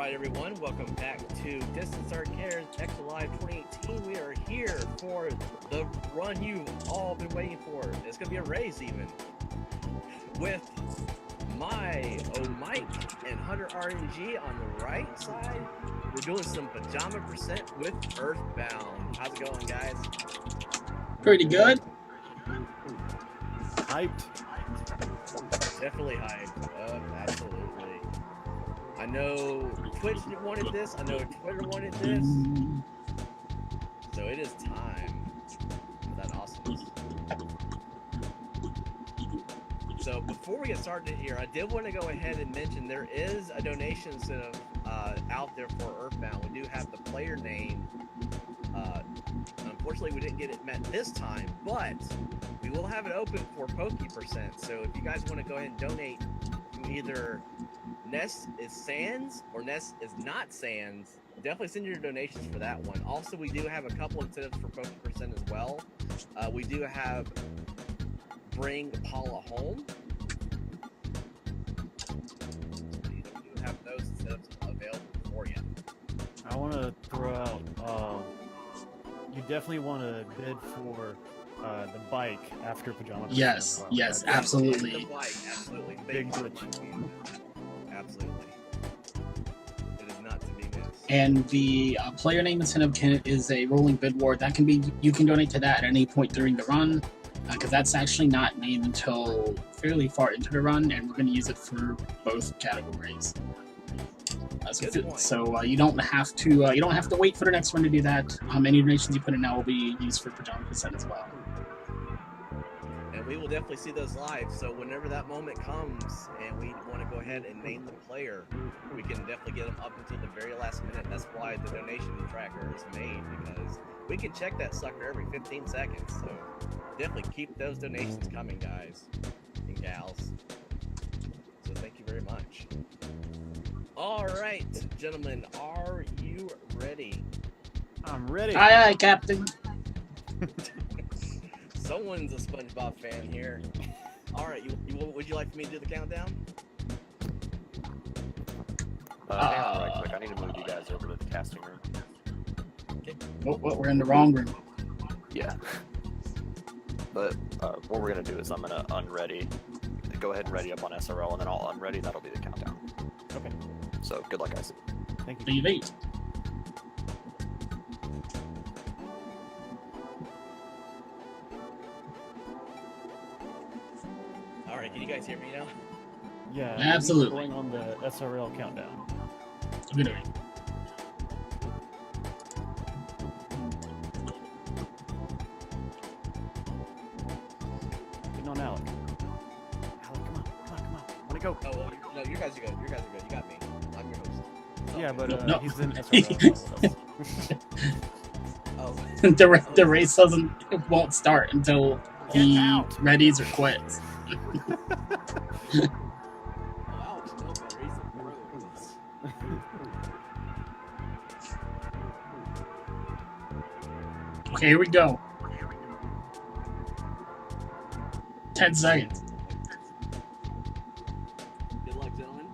Alright everyone, welcome back to Distance Arcade's Extra Live 2018. We are here for the run you've all been waiting for. It's going to be a race even. With MyOhMyke and HunterRNG on the right side. We're doing some Pajama % with EarthBound. How's it going, guys? Pretty good. Hyped. Definitely hyped. Absolutely. I know Twitch wanted this. I know Twitter wanted this. So it is time for that awesomeness. So before we get started here, I did want to go ahead and mention there is a donation incentive out there for EarthBound. We do have the player name. Unfortunately, we didn't get it met this time, but we will have it open for Poke%. So if you guys want to go ahead and donate to either Ness is Sans or Ness is not Sans, definitely send your donations for that one. Also, we do have a couple incentives for Poke% as well. We do have Bring Paula Home. We do have those incentives available for you. I want to throw out, you definitely want to bid for the bike after Pajama. Yes, well. yes, That's absolutely. The bike, absolutely. Big glitch. Absolutely. It is not to be missed. And the player name incentive is a rolling bid war. That can be, you can donate to that at any point during the run, because that's actually not named until fairly far into the run, and we're going to use it for both categories. So you don't have to wait for the next one to do that. Any donations you put in now will be used for Pajama % as well. And we will definitely see those live. So whenever that moment comes and we want to go ahead and name the player, we can definitely get them up until the very last minute. That's why the donation tracker is made, because we can check that sucker every 15 seconds. So definitely keep those donations coming, guys and gals. So thank you very much. All right, gentlemen, are you ready? I'm ready. Aye, aye, Captain. Someone's a SpongeBob fan here. All right, would you like for me to do the countdown? Hang on right quick. I need to move you guys over to the casting room. Okay. Oh, we're in the wrong room. Yeah. But what we're going to do is I'm going to unready. Go ahead and ready up on SRL, and then I'll unready. That'll be the countdown. Okay. So, good luck, guys. Thank you. Leave 8. All right, can you guys hear me now? Yeah. Absolutely. Going on the SRL countdown. Good. Getting on Alec. Alec, come on. Wanna go? Oh, well, no, you guys are good. You got me. I'm your host. It's all Yeah, good. but No. he's in SRL. Oh, The race won't start until he readies or quits. Alex is no better. He's a pro. Okay, here we go. 10 seconds. Good luck, gentlemen.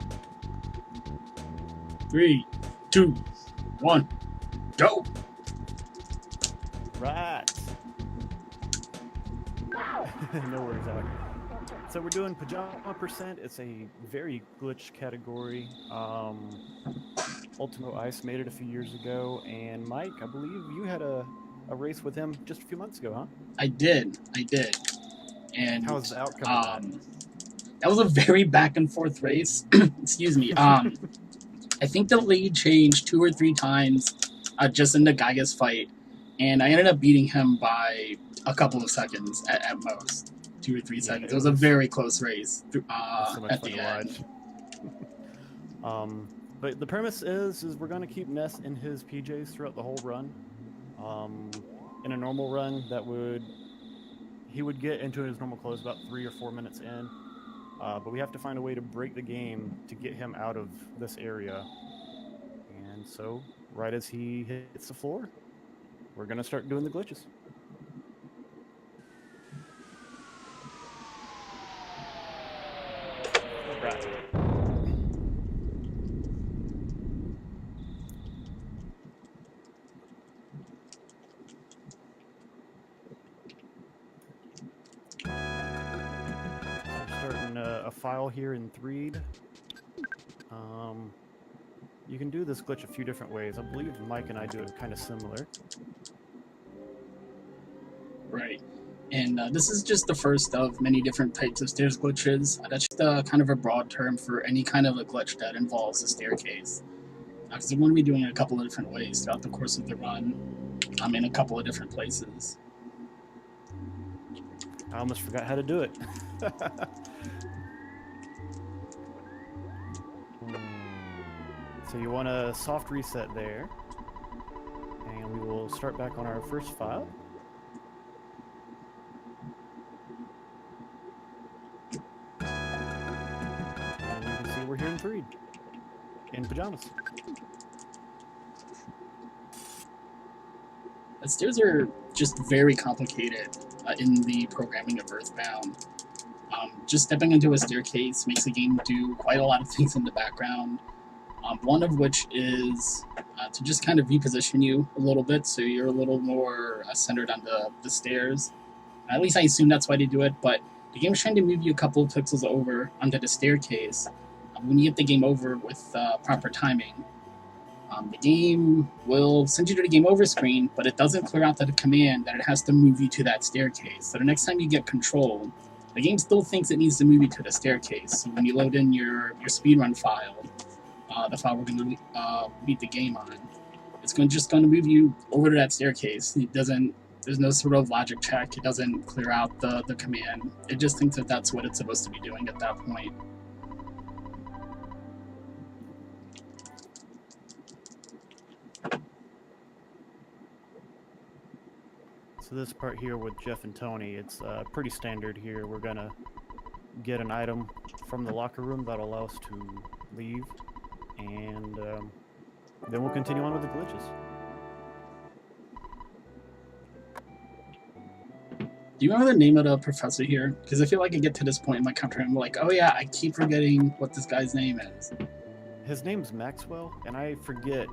3, 2, 1, go! Right. No worries, Alec. So we're doing Pajama %. It's a very glitch category. Ultimo Ice made it a few years ago, and Mike, I believe you had a race with him just a few months ago, huh? I did. And How was the outcome of that? that was a very back and forth race. Excuse me. I think the lead changed 2 or 3 times just in the Gaia's fight, and I ended up beating him by a couple of seconds at most. 2 or 3 seconds. It was a very close race So much at fun the to end. watch. But the premise is we're going to keep Ness in his PJs throughout the whole run. In a normal run, he would get into his normal clothes about 3 or 4 minutes in. But we have to find a way to break the game to get him out of this area. And so, right as he hits the floor, we're going to start doing the glitches. Right. file here in 3D. You can do this glitch a few different ways. I believe Mike and I do it kind of similar. Right. And this is just the first of many different types of stairs glitches. That's just kind of a broad term for any kind of a glitch that involves a staircase. Because we're going to be doing it a couple of different ways throughout the course of the run. In a couple of different places. I almost forgot how to do it. So you want a soft reset there. And we will start back on our first file. And you can see we're here in 3D. In pajamas. The stairs are just very complicated in the programming of EarthBound. Just stepping into a staircase makes the game do quite a lot of things in the background. One of which is to just kind of reposition you a little bit so you're a little more centered on the stairs. At least I assume that's why they do it, but the game's trying to move you a couple of pixels over onto the staircase. When you get the game over with proper timing, the game will send you to the game over screen, but it doesn't clear out the command that it has to move you to that staircase. So the next time you get control, the game still thinks it needs to move you to the staircase. So when you load in your speedrun file, the file we're going to beat the game on, it's just going to move you over to that staircase. There's no sort of logic check. It doesn't clear out the command. It just thinks that that's what it's supposed to be doing at that point. So this part here with Jeff and Tony, it's pretty standard here. We're gonna get an item from the locker room that'll allow us to leave, and then we'll continue on with the glitches. Do you remember the name of the professor here? Because I feel like I get to this point in my country and I'm like, oh yeah, I keep forgetting what this guy's name is. His name's Maxwell, and I forget.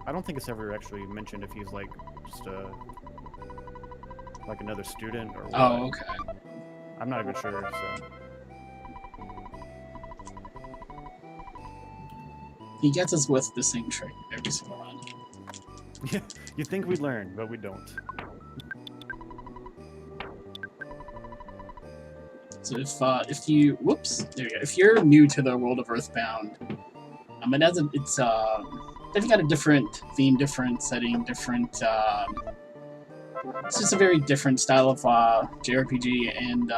I don't think it's ever actually mentioned if he's like just like another student or what. Oh, okay. I'm not even sure, so. He gets us with the same trick every single run. Yeah, you think we'd learn, but we don't. So if you if you're new to the world of EarthBound, they've got a different theme, different setting, different. It's just a very different style of JRPG, and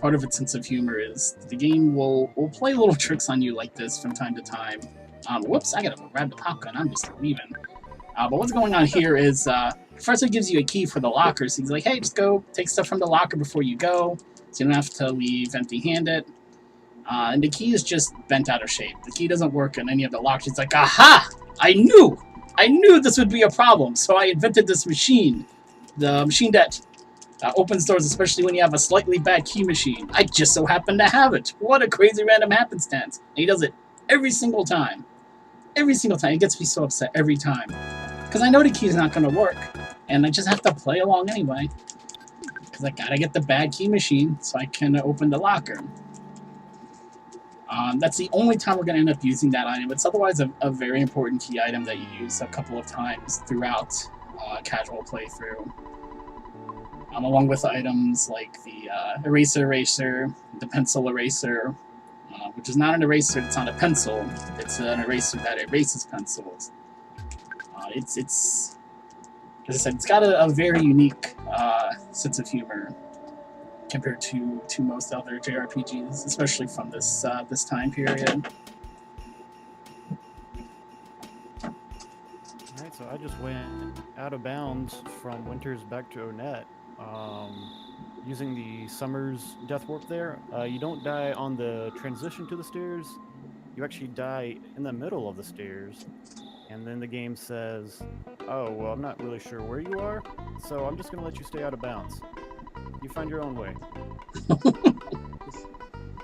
part of its sense of humor is the game will play little tricks on you like this from time to time. Whoops! I gotta go grab the popgun. I'm just leaving. But what's going on here is Professor gives you a key for the locker, so he's like, "Hey, just go take stuff from the locker before you go, so you don't have to leave empty-handed." And the key is just bent out of shape. The key doesn't work in any of the lockers. He's like, "Aha! I knew this would be a problem, so I invented this machine. The machine that opens doors, especially when you have a slightly bad key machine. I just so happen to have it. What a crazy random happenstance." And he does it every single time. Every single time. It gets me so upset every time. Because I know the key is not going to work. And I just have to play along anyway. Because I gotta get the bad key machine so I can open the locker. That's the only time we're going to end up using that item. It's otherwise a very important key item that you use a couple of times throughout casual playthrough. Along with items like the eraser, the pencil eraser, which is not an eraser, it's not a pencil, it's an eraser that erases pencils. It's as I said, it's got a very unique sense of humor compared to most other JRPGs, especially from this time period. Alright, so I just went out of bounds from Winters back to Onett. Using the Summer's death warp there. You don't die on the transition to the stairs. You actually die in the middle of the stairs. And then the game says, "Oh, well, I'm not really sure where you are, so I'm just going to let you stay out of bounds. You find your own way."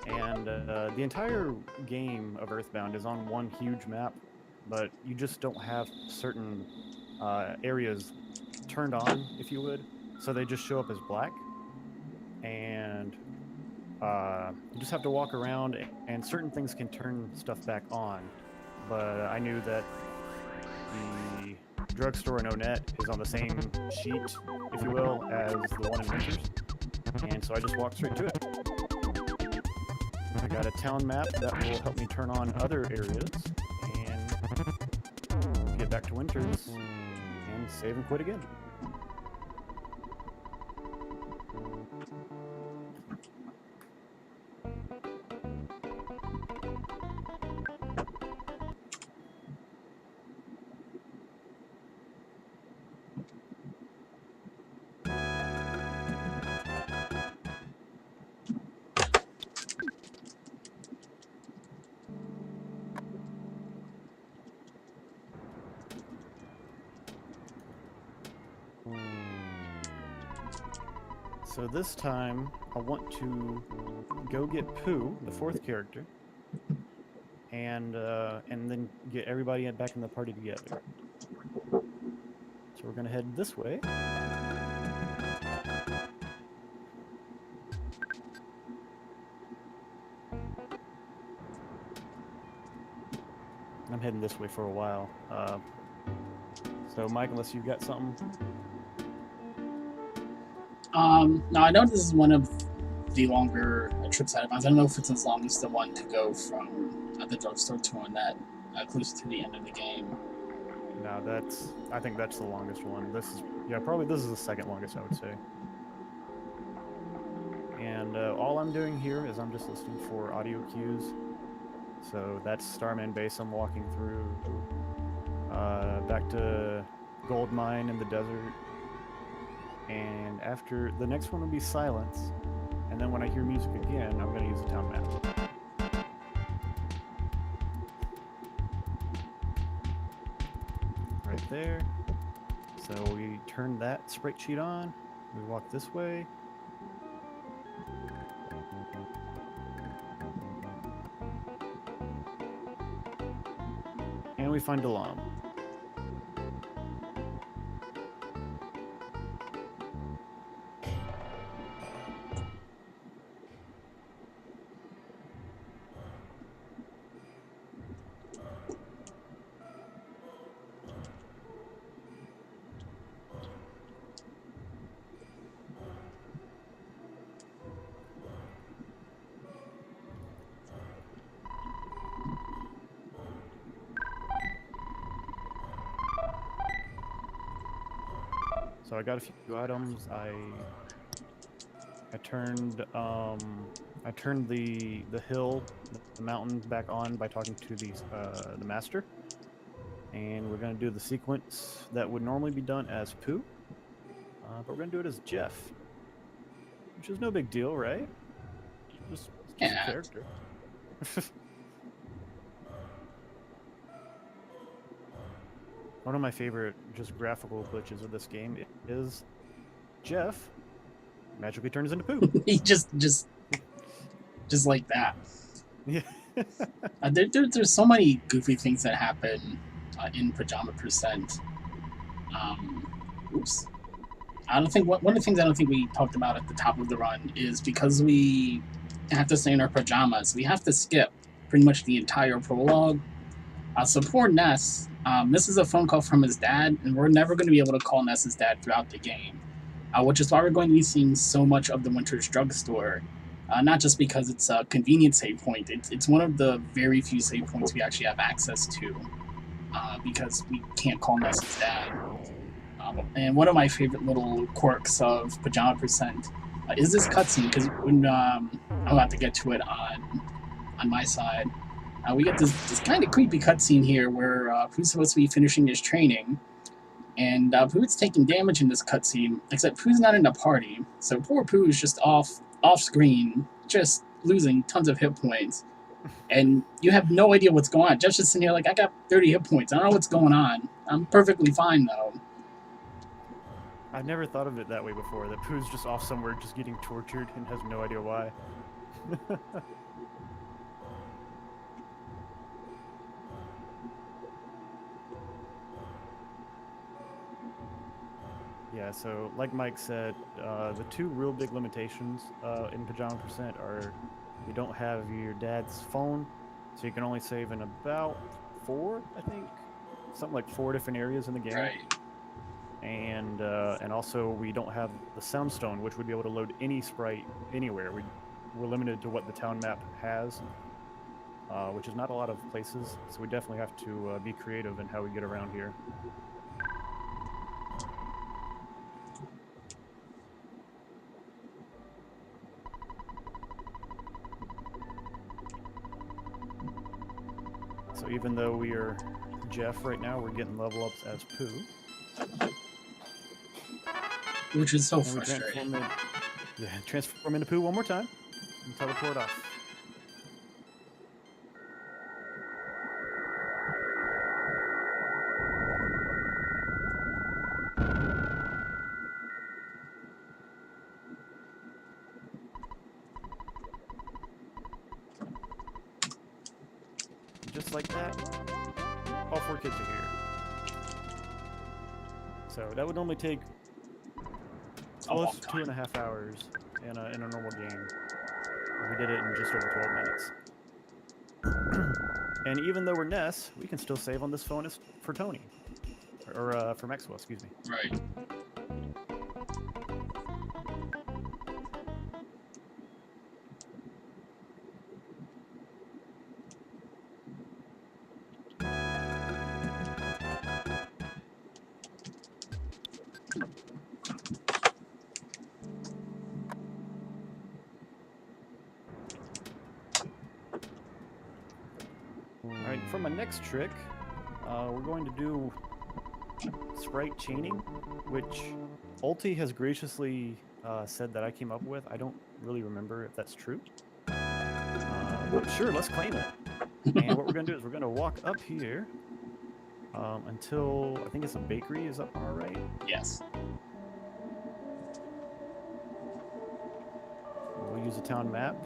And the entire game of EarthBound is on one huge map, but you just don't have certain areas turned on, if you would. So they just show up as black. And You just have to walk around, and certain things can turn stuff back on. But I knew that the drugstore in Onet is on the same sheet, if you will, as the one in Winters, and so I just walked straight to it. I got a town map that will help me turn on other areas, and get back to Winters, and save and quit again. So this time, I want to go get Pooh, the fourth character, and then get everybody back in the party together. So we're gonna head this way. I'm heading this way for a while. So Mike, unless you've got something. No, I know this is one of the longer trips I've had. I don't know if it's as long as the one to go from the drugstore to Onet, close to the end of the game. No, I think that's the longest one. This is the second longest, I would say. And all I'm doing here is I'm just listening for audio cues. So that's Starman Base I'm walking through. Back to Gold Mine in the desert. And after the next one will be Silence. And then when I hear music again, I'm going to use the town map. Right there. So we turn that sprite sheet on. We walk this way. And we find Delam. So I got a few items. I turned the hill, the mountain back on by talking to the master, and we're gonna do the sequence that would normally be done as Pooh, but we're gonna do it as Jeff, which is no big deal, right? Just a character. One of my favorite just graphical glitches of this game is Jeff magically turns into Pooh. He just like that. Yeah. There's so many goofy things that happen in Pajama Percent. Oops. I don't think one of the things I don't think we talked about at the top of the run is because we have to stay in our pajamas, we have to skip pretty much the entire prologue. So poor Ness, this is a phone call from his dad, and we're never going to be able to call Ness's dad throughout the game, which is why we're going to be seeing so much of the Winters drugstore. Not just because it's a convenient save point, it's one of the very few save points we actually have access to, because we can't call Ness's dad. And one of my favorite little quirks of Pajama Percent is this cutscene, because when I'm about to get to it on my side, we get this kind of creepy cutscene here where Pooh's supposed to be finishing his training, and Pooh's taking damage in this cutscene, except Pooh's not in the party, so poor Pooh is just off screen, just losing tons of hit points, and you have no idea what's going on. Jeff's just sitting here like, I got 30 hit points, I don't know what's going on. I'm perfectly fine, though. I've never thought of it that way before, that Pooh's just off somewhere just getting tortured and has no idea why. Yeah, so like Mike said, the two real big limitations in Pajama Percent are you don't have your dad's phone, so you can only save in about 4, I think, something like 4 different areas in the game. Right. And also we don't have the Soundstone, which would be able to load any sprite anywhere. We're limited to what the town map has, which is not a lot of places, so we definitely have to be creative in how we get around here. So even though we are Jeff right now, we're getting level ups as Pooh. Which is so And we frustrating. transform into Pooh one more time and teleport off. Just like that, all 4 kids are here. So that would only take A long almost time. 2.5 hours in a normal game. We did it in just over 12 minutes. And even though we're Ness, we can still save on this phone as for Tony. Or for Maxwell, excuse me. Right. Alright, for my next trick, we're going to do sprite chaining, which Ulti has graciously said that I came up with. I don't really remember if that's true. But sure, let's claim it. And what we're going to do is we're going to walk up here until, I think it's a bakery is up on our right. Yes. We'll use a town map.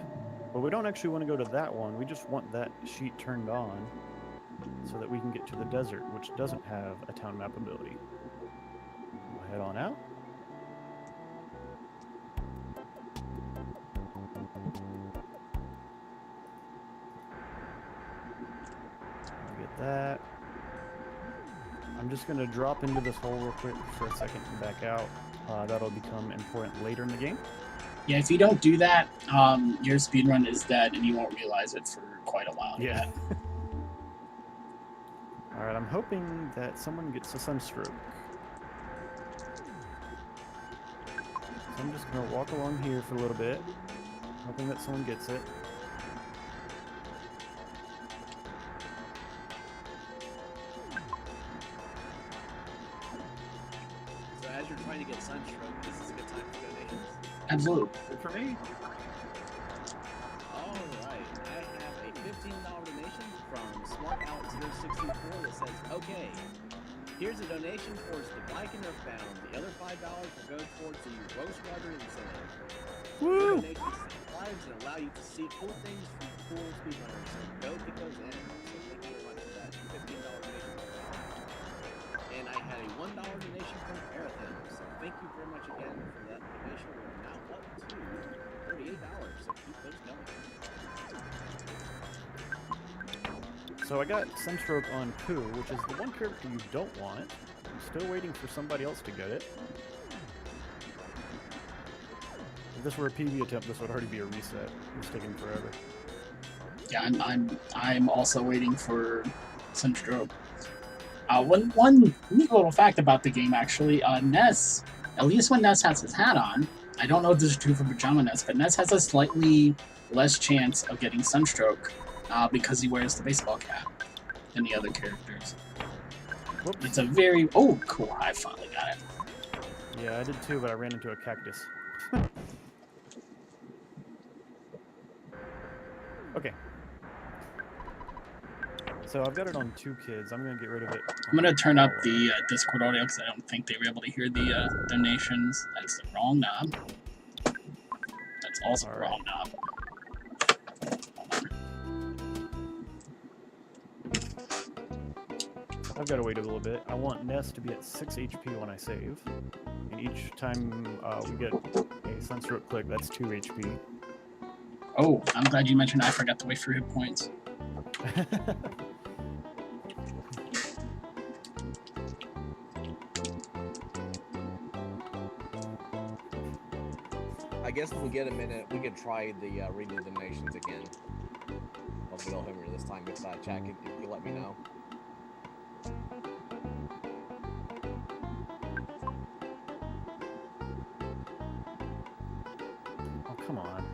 But we don't actually want to go to that one. We just want that sheet turned on so that we can get to the desert, which doesn't have a town map ability. We'll head on out. Get that. I'm just going to drop into this hole real quick for a second and back out. That'll become important later in the game. Yeah, if you don't do that, your speedrun is dead and you won't realize it for quite a while. Yeah. Alright, I'm hoping that someone gets a sunstroke. So I'm just going to walk along here for a little bit, hoping that someone gets it. So as you're trying to get sunstroke, this is a good time for donations. Absolutely. Good for me. All right, I have a $15 donation from SmartOut064 that says, "Okay, here's a donation towards the bike and EarthBound. The other $5 will go towards the Roast Rider incentive. Woo! Donations save lives and allow you to see cool things from cool speedrunners. So go get those in." So thank you very much for that $15 donation. And I had a $1 donation from Arathem. So thank you very much again for that donation. We're now up to $38. So keep those coming. So I got Sunstroke on Pooh, which is the one character you don't want. I'm still waiting for somebody else to get it. If this were a PB attempt, this would already be a reset. It's taking forever. Yeah, I'm also waiting for Sunstroke. One neat little fact about the game, actually, Ness, at least when Ness has his hat on, I don't know if this is true for Pajama Ness, but Ness has a slightly less chance of getting Sunstroke because he wears the baseball cap than the other characters. Whoops. It's a very... Oh, cool. I finally got it. Yeah, I did too, but I ran into a cactus. Okay. So I've got it on 2 kids. I'm going to get rid of it. I'm going to turn up the Discord audio because I don't think they were able to hear the donations. That's the wrong knob. That's also the wrong knob. I've got to wait a little bit. I want Ness to be at 6 HP when I save. And each time we get a sunstroke click, that's 2 HP. Oh, I'm glad you mentioned I forgot to wait for hit points. I guess when we get a minute, we could try the reading the donations again. Hopefully they'll hit me this time. If chat, can you let me know? Oh, come on.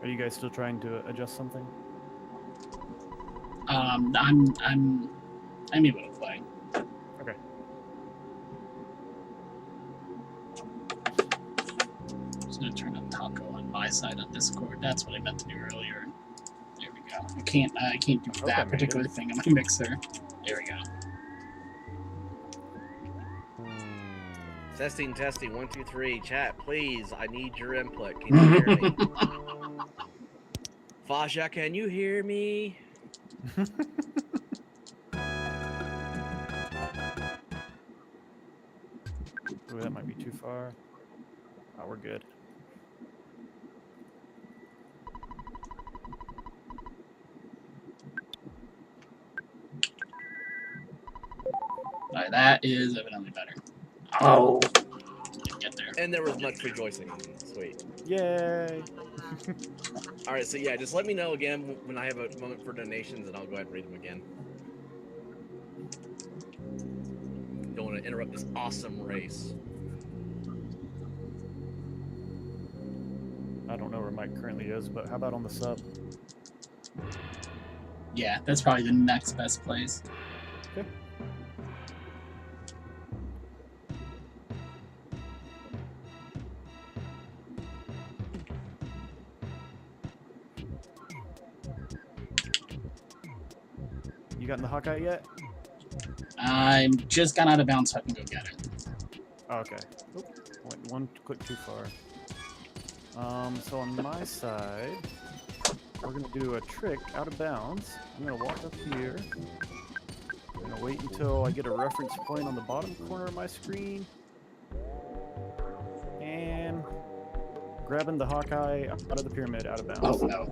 Are you guys still trying to adjust something? I'm able to play. Okay. I'm just gonna turn up taco on my side on Discord. That's what I meant to do earlier. There we go. I can't do Okay, that made particular it. thing on my mixer. There we go. Testing, testing. 1, 2, 3. Chat, please. I need your input. Can you hear me? Fasha, can you hear me? Ooh, that might be too far. Oh, we're good. Alright, that is evidently better. Oh, didn't get there. And there was much rejoicing. Sweet. Yay! All right, so yeah, just let me know again when I have a moment for donations, and I'll go ahead and read them again. Don't want to interrupt this awesome race. I don't know where Mike currently is, but how about on the sub? Yeah, that's probably the next best place. Okay. You gotten the Hawkeye yet? I'm just got out of bounds so I can go get it. Oh, okay. Oop, went one click too far. So on my side, we're gonna do a trick out of bounds. I'm gonna walk up here. I'm gonna wait until I get a reference point on the bottom corner of my screen. And grabbing the Hawkeye out of the pyramid out of bounds. Oh no.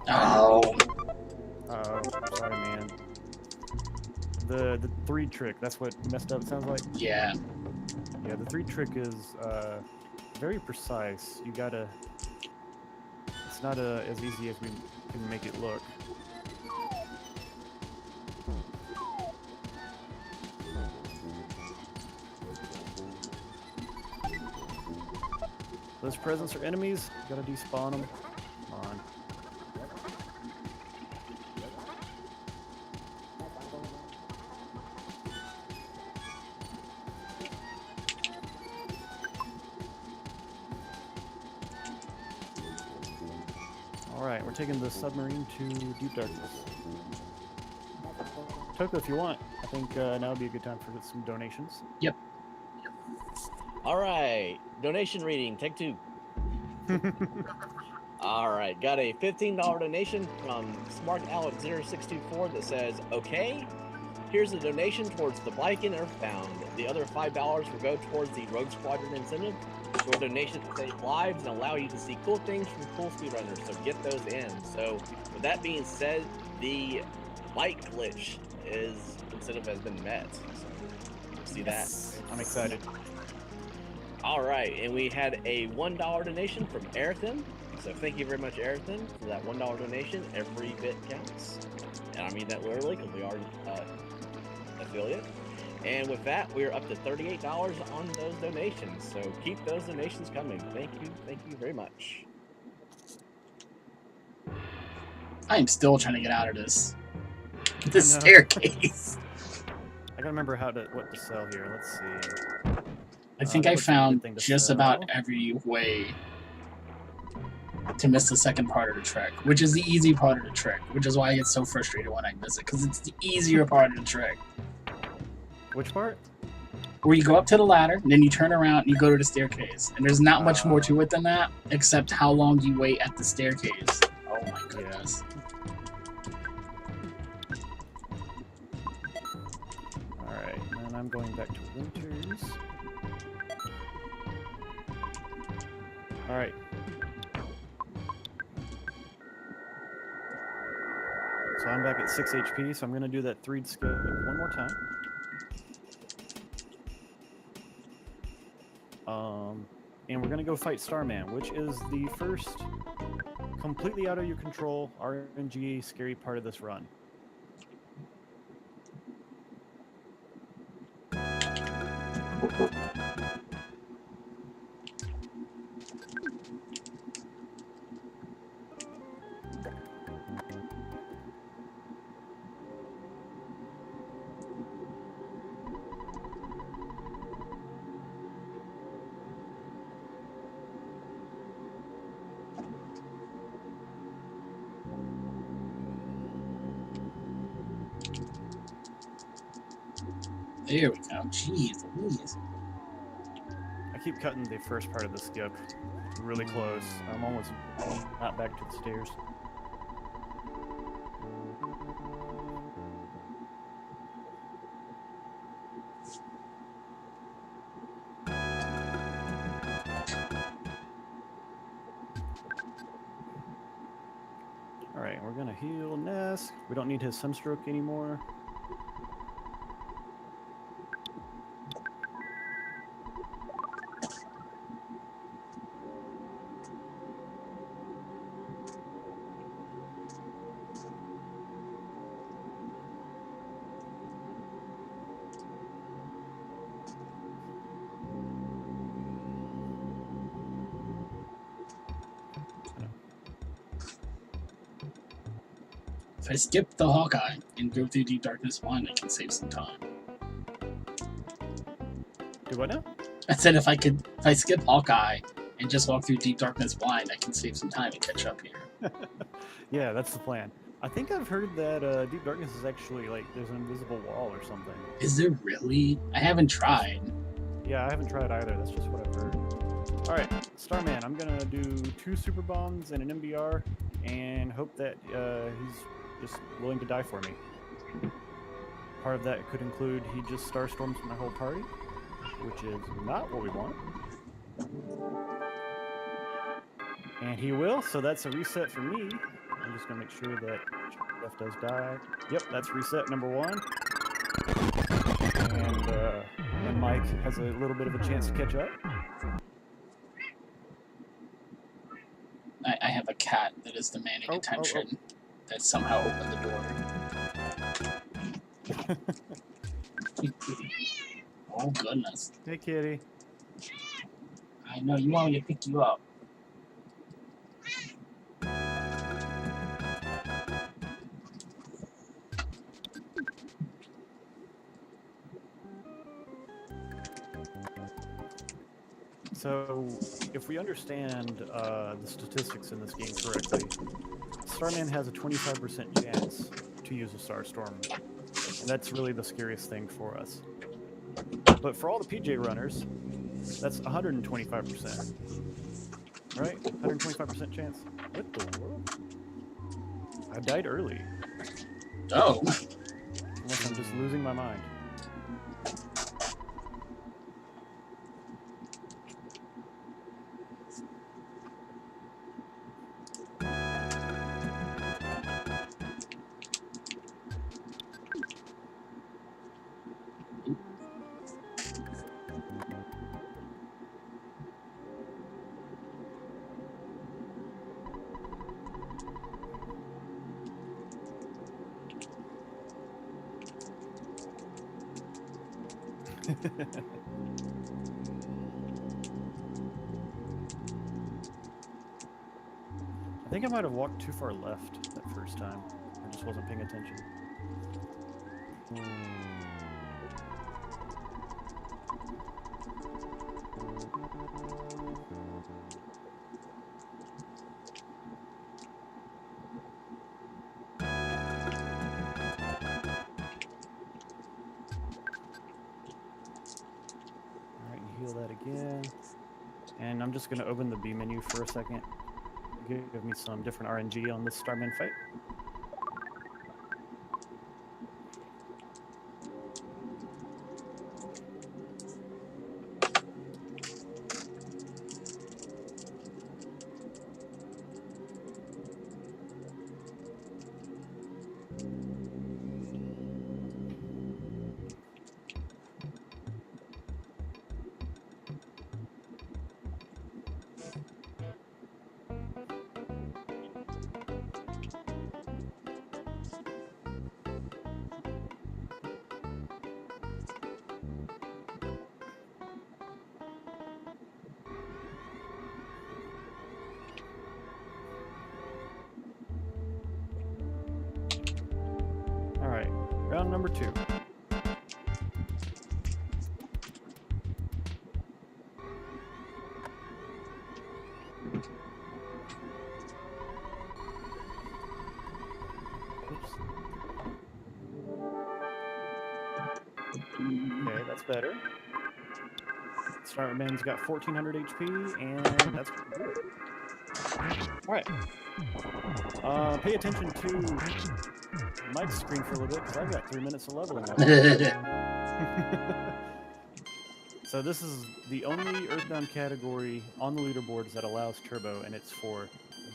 Oh. Sorry, man. The 3 trick, that's what messed up, it sounds like? Yeah. Yeah, the 3 trick is very precise. You gotta... It's not as easy as we can make it look. Those presents are enemies. Gotta despawn them. Come on. Alright, we're taking the submarine to deep darkness. Toko, if you want, I think now would be a good time for some donations. Yep. All right, donation reading, take 2. All right, got a $15 donation from SmartAlex0624 that says, okay, here's a donation towards the bike in EarthBound. The other $5 will go towards the Rogue Squadron incentive. Your donation will save lives and allow you to see cool things from cool speedrunners, so get those in. So with that being said, the bike glitch incentive has been met. So see that. I'm excited. All right, and we had a $1 donation from Arathan. So thank you very much, Arathan, for that $1 donation. Every bit counts. And I mean that literally because we are affiliate. And with that, we are up to $38 on those donations. So keep those donations coming. Thank you very much. I am still trying to get out of this staircase. I gotta remember what to sell here. Let's see. I think that I looks like a good found thing to just sell. about every way to miss the second part of the trick, which is the easy part of the trick, which is why I get so frustrated when I miss it, because it's the easier part of the trick. Which part? Where you go up to the ladder, and then you turn around and you go to the staircase. And there's not much more to it than that, except how long you wait at the staircase. Oh my goodness. Alright, and I'm going back to Winters. Alright. So I'm back at 6 HP, so I'm going to do that 3 skip one more time. And we're going to go fight Starman, which is the first completely out of your control RNG scary part of this run. There we go. Jeez Louise. I keep cutting the first part of the skip really close. I'm almost not back to the stairs. Alright, we're gonna heal Ness. We don't need his sunstroke anymore. If I skip the Hawkeye and go through Deep Darkness 1, I can save some time. Do what now? I said if I skip Hawkeye and just walk through Deep Darkness blind, I can save some time and catch up here. Yeah, that's the plan. I think I've heard that Deep Darkness is actually like there's an invisible wall or something. Is there really? I haven't tried. Yeah, I haven't tried either. That's just what I've heard. All right, Starman, I'm gonna do 2 super bombs and an MBR, and hope that he's just willing to die for me. Part of that could include he just starstorms my whole party, which is not what we want. And he will, so that's a reset for me. I'm just gonna make sure that Jeff does die. Yep, that's reset number 1. And Mike has a little bit of a chance to catch up. I have a cat that is demanding attention that somehow opened the door. Oh, goodness. Hey, kitty. I know, you want me to pick you up. So, if we understand the statistics in this game correctly, Starman has a 25% chance to use a Starstorm. And that's really the scariest thing for us. But for all the PJ runners, that's 125%. Right? 125% chance. What the world? I died early. Oh. Unless I'm just losing my mind. I think I might have walked too far left that first time. I just wasn't paying attention. Alright, heal that again. And I'm just going to open the B menu for a second. Give me some different RNG on this Starman fight. Alright, round number 2. Oops. Okay, that's better. Starman's got 1400 HP, and that's good. Alright. Pay attention to Mike's screen for a little bit, because I've got 3 minutes of leveling left. So this is the only EarthBound category on the leaderboards that allows turbo, and it's for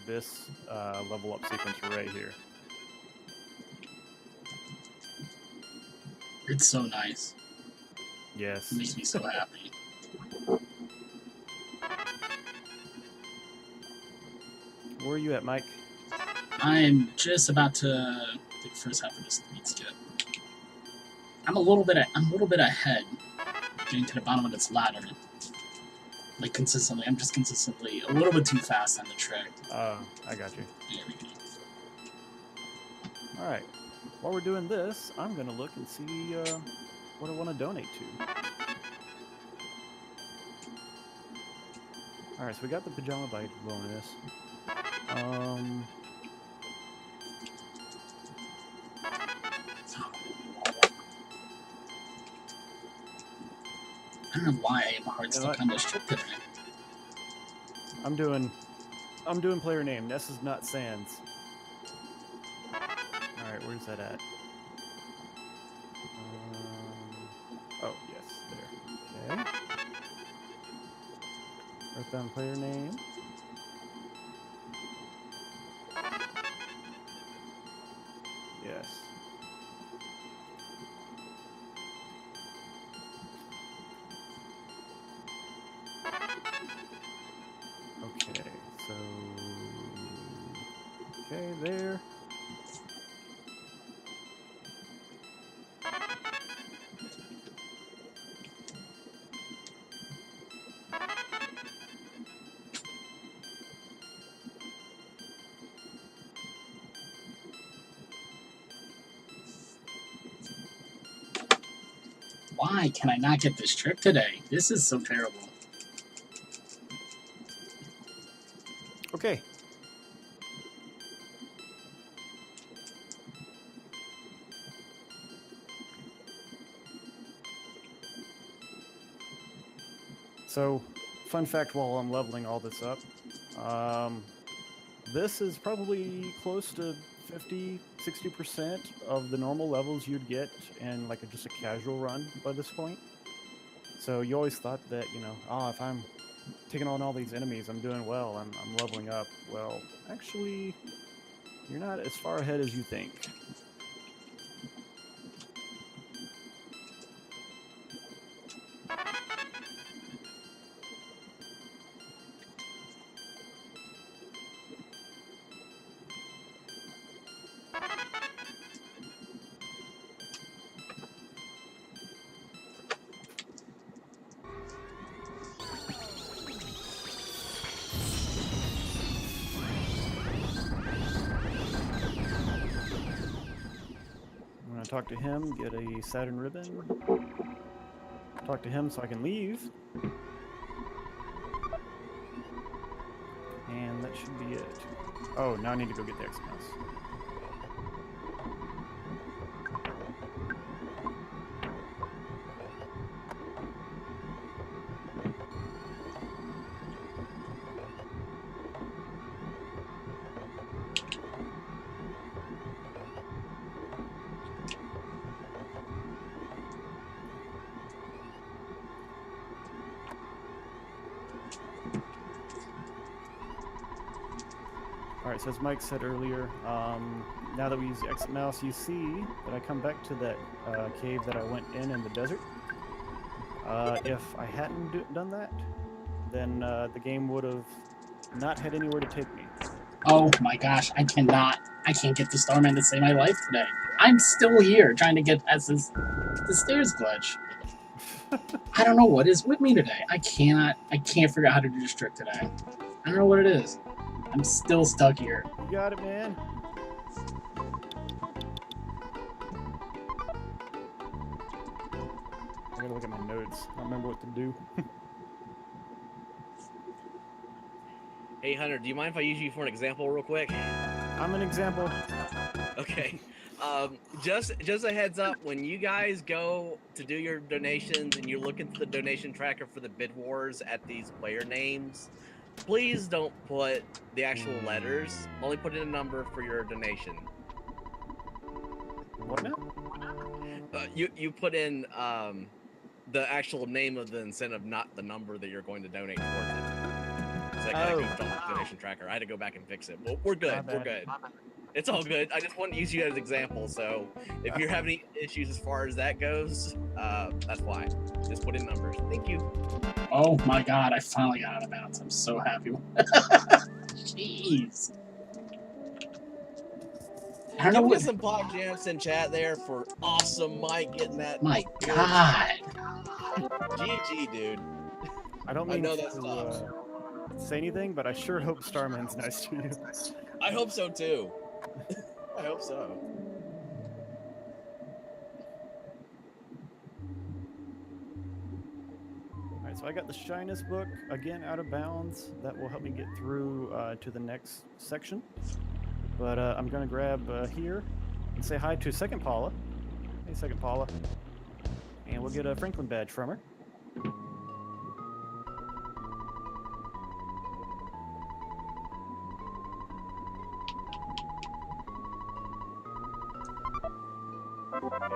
this level up sequence right here. It's so nice. Yes. It makes me so happy. Where are you at, Mike? I'm just about to the first half of this lead skip. I'm a little bit ahead, getting to the bottom of this ladder. Like consistently, I'm just consistently a little bit too fast on the trick. I got you. There we go. All right. While we're doing this, I'm gonna look and see what I want to donate to. All right, so we got the Pajama bite bonus. I don't know why I am hard stuck on this trip today. I'm doing player name. Ness is not Sands. All right, where's that at? Oh yes, there. Okay. EarthBound player name. Yes. Okay, so okay, there. Why can I not get this trick today? This is so terrible. Okay. So, fun fact while I'm leveling all this up, this is probably close to 50-60% of the normal levels you'd get in like just a casual run by this point. So you always thought that, you know, if I'm taking on all these enemies, I'm doing well, I'm leveling up. Well, actually, you're not as far ahead as you think. Talk to him, get a Saturn ribbon. Talk to him so I can leave. should be it. Oh, now I need to go get the X mouse. Alright, so as Mike said earlier, now that we use the exit mouse, you see that I come back to that cave that I went in the desert. If I hadn't done that, then the game would have not had anywhere to take me. Oh my gosh, I can't get the Starman to save my life today. I'm still here trying to get past the stairs glitch. I don't know what is with me today. I can't figure out how to do this trick today. I don't know what it is. I'm still stuck here. You got it, man. I gotta look at my notes. I don't remember what to do. Hey Hunter, do you mind if I use you for an example real quick? I'm an example. Okay. Just a heads up, when you guys go to do your donations and you look into the donation tracker for the bid wars at these player names, please don't put the actual letters. Only put in a number for your donation. What now? You put in the actual name of the incentive, not the number that you're going to donate towards it. So that kind of goofed on the donation tracker. I had to go back and fix it. Well, we're good. We're good. It's all good. I just want to use you as an example. So if you're having any issues as far as that goes, that's why. Just put in numbers. Thank you. Oh my god, I finally got out of bounds. I'm so happy. Jeez. I don't know Give what. me some Pajams in chat there for awesome Mike getting that. My god. GG, dude. I don't mean know that to say anything, but I sure hope Starman's nice to you. I hope so too. I hope so. Alright, so I got the Shyness book, again out of bounds. That will help me get through to the next section. But I'm going to grab here and say hi to Second Paula. Hey, Second Paula. And we'll get a Franklin badge from her.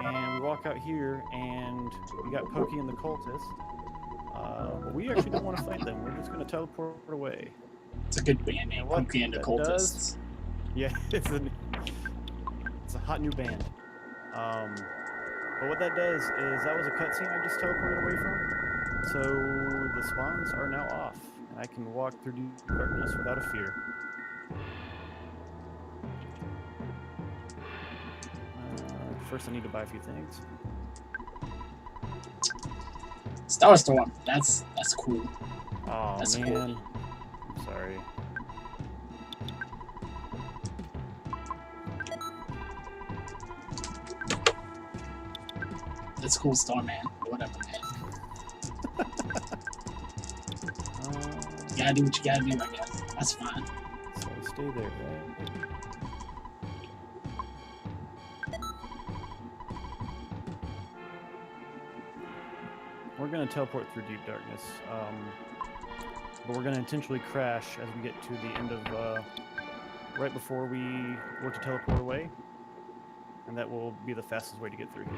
And we walk out here, and we got Pokey and the Cultist. But we actually don't want to fight them. We're just going to teleport away. It's a good band name, Pokey and the Cultists. Yeah, it's a hot new band. But what that does is that was a cutscene I just teleported away from. So the spawns are now off, and I can walk through deep darkness without a fear. First, I need to buy a few things. Star Storm. That's cool. Oh That's man, cool. I'm sorry. That's cool, Starman. Whatever, man. You gotta do what you gotta do, I guess. That's fine. So stay there, right? We're going to teleport through deep darkness, but we're going to intentionally crash as we get to the end of, right before we were to teleport away, and that will be the fastest way to get through here.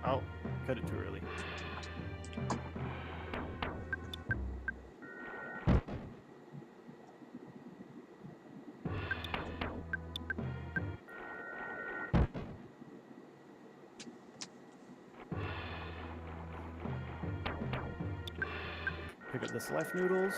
Oh, cut it too early. Pick up this life noodles.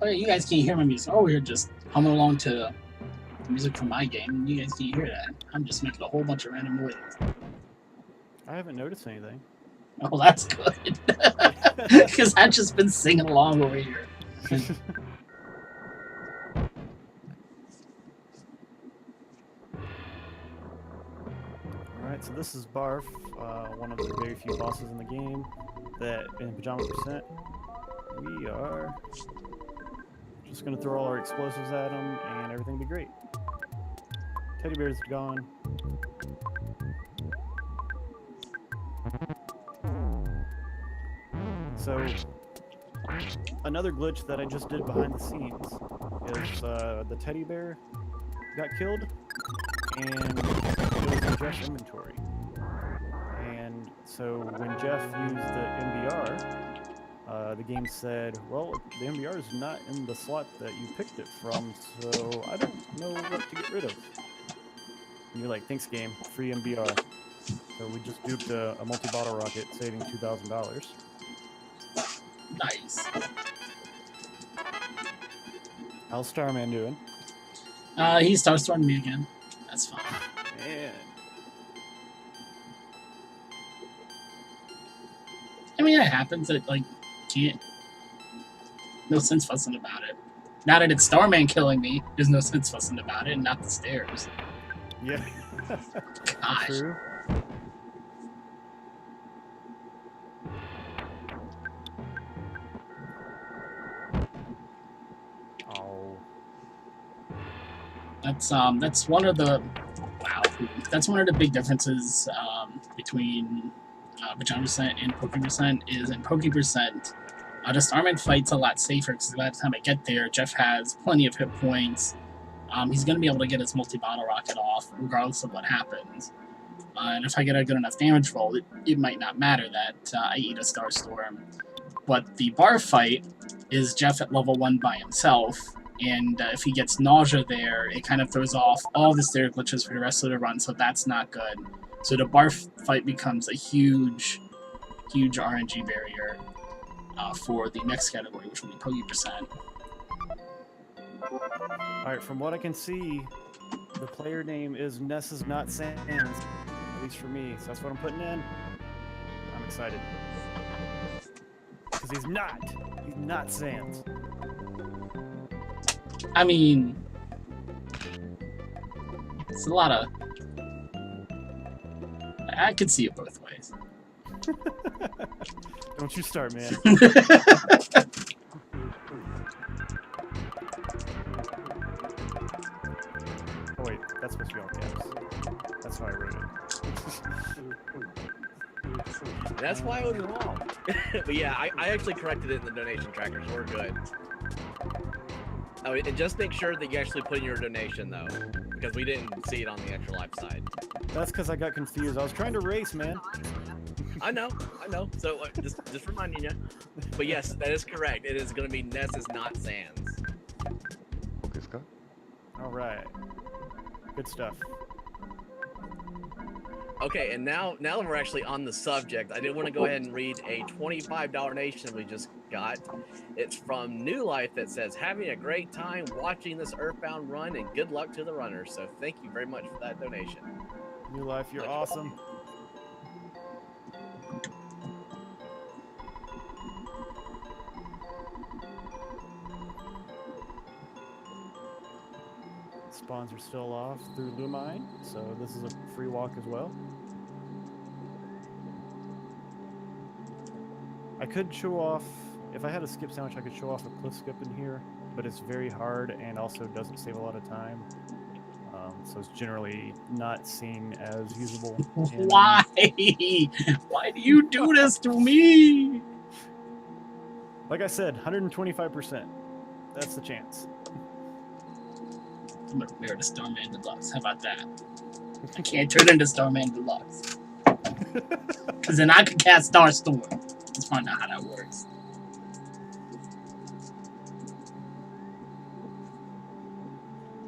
Oh, yeah, you guys can't hear my music. Oh, we're just humming along to the music from my game. You guys can't hear that. I'm just making a whole bunch of random noises. I haven't noticed anything. Oh, that's good. Because I've just been singing along over here. Alright, so this is Barf, one of the very few bosses in the game that in Pajama percent. We are just going to throw all our explosives at him and everything will be great. Teddy bear's gone. So, another glitch that I just did behind the scenes is the teddy bear got killed and it was in Jeff's inventory. And so when Jeff used the MBR, the game said, well, the MBR is not in the slot that you picked it from, so I don't know what to get rid of. And you're like, thanks game, free MBR. So we just duped a multi-bottle rocket, saving $2,000. Nice. How's Starman doing? He starts throwing me again. That's fine. Man. I mean, it happens. It, like, can't... No sense fussing about it. Now that it's Starman killing me, there's no sense fussing about it, and not the stairs. Yeah. Gosh. True. Oh. That's one of the... Wow. That's one of the big differences between Pajama percent and Poke% is in Poke%, the Starman fight's a lot safer because by the time I get there, Jeff has plenty of hit points. He's going to be able to get his multi-bottle rocket off regardless of what happens. And if I get a good enough damage roll, it might not matter that I eat a Star Storm. But the bar fight is Jeff at level 1 by himself, and if he gets nausea there, it kind of throws off all the stair glitches for the rest of the run, so that's not good. So the bar fight becomes a huge RNG barrier for the next category, which will be Poke%. Alright, from what I can see, the player name is Ness's Not Sands, at least for me, so that's what I'm putting in. I'm excited. Because he's not Sands. I mean, it's a lot of... I could see it both ways. Don't you start, man. Oh wait, that's supposed to be all caps. That's how I wrote it. That's why I was wrong. But yeah, I actually corrected it in the donation tracker, so we're good. Oh, and just make sure that you actually put in your donation, though, because we didn't see it on the extra life side. That's because I got confused. I was trying to race, man. I know. So just reminding you. But yes, that is correct. It is going to be Ness is not Sands. Okay, Scott. All right. Good stuff. Okay, and now that we're actually on the subject, I did want to go ahead and read a $25 donation we just got. It's from New Life that says, having a great time watching this Earthbound run and good luck to the runners. So thank you very much for that donation. New Life, you're awesome. Spawns are still off through Lumine, so this is a free walk as well. I could show off, if I had a skip sandwich, I could show off a cliff skip in here, but it's very hard and also doesn't save a lot of time. So it's generally not seen as usable. Why? Why do you do this to me? Like I said, 125%. That's the chance. I'm gonna wear the Starman Deluxe. How about that? I can't turn into Starman Deluxe. Because then I could cast Star Storm. Let's find out how that works.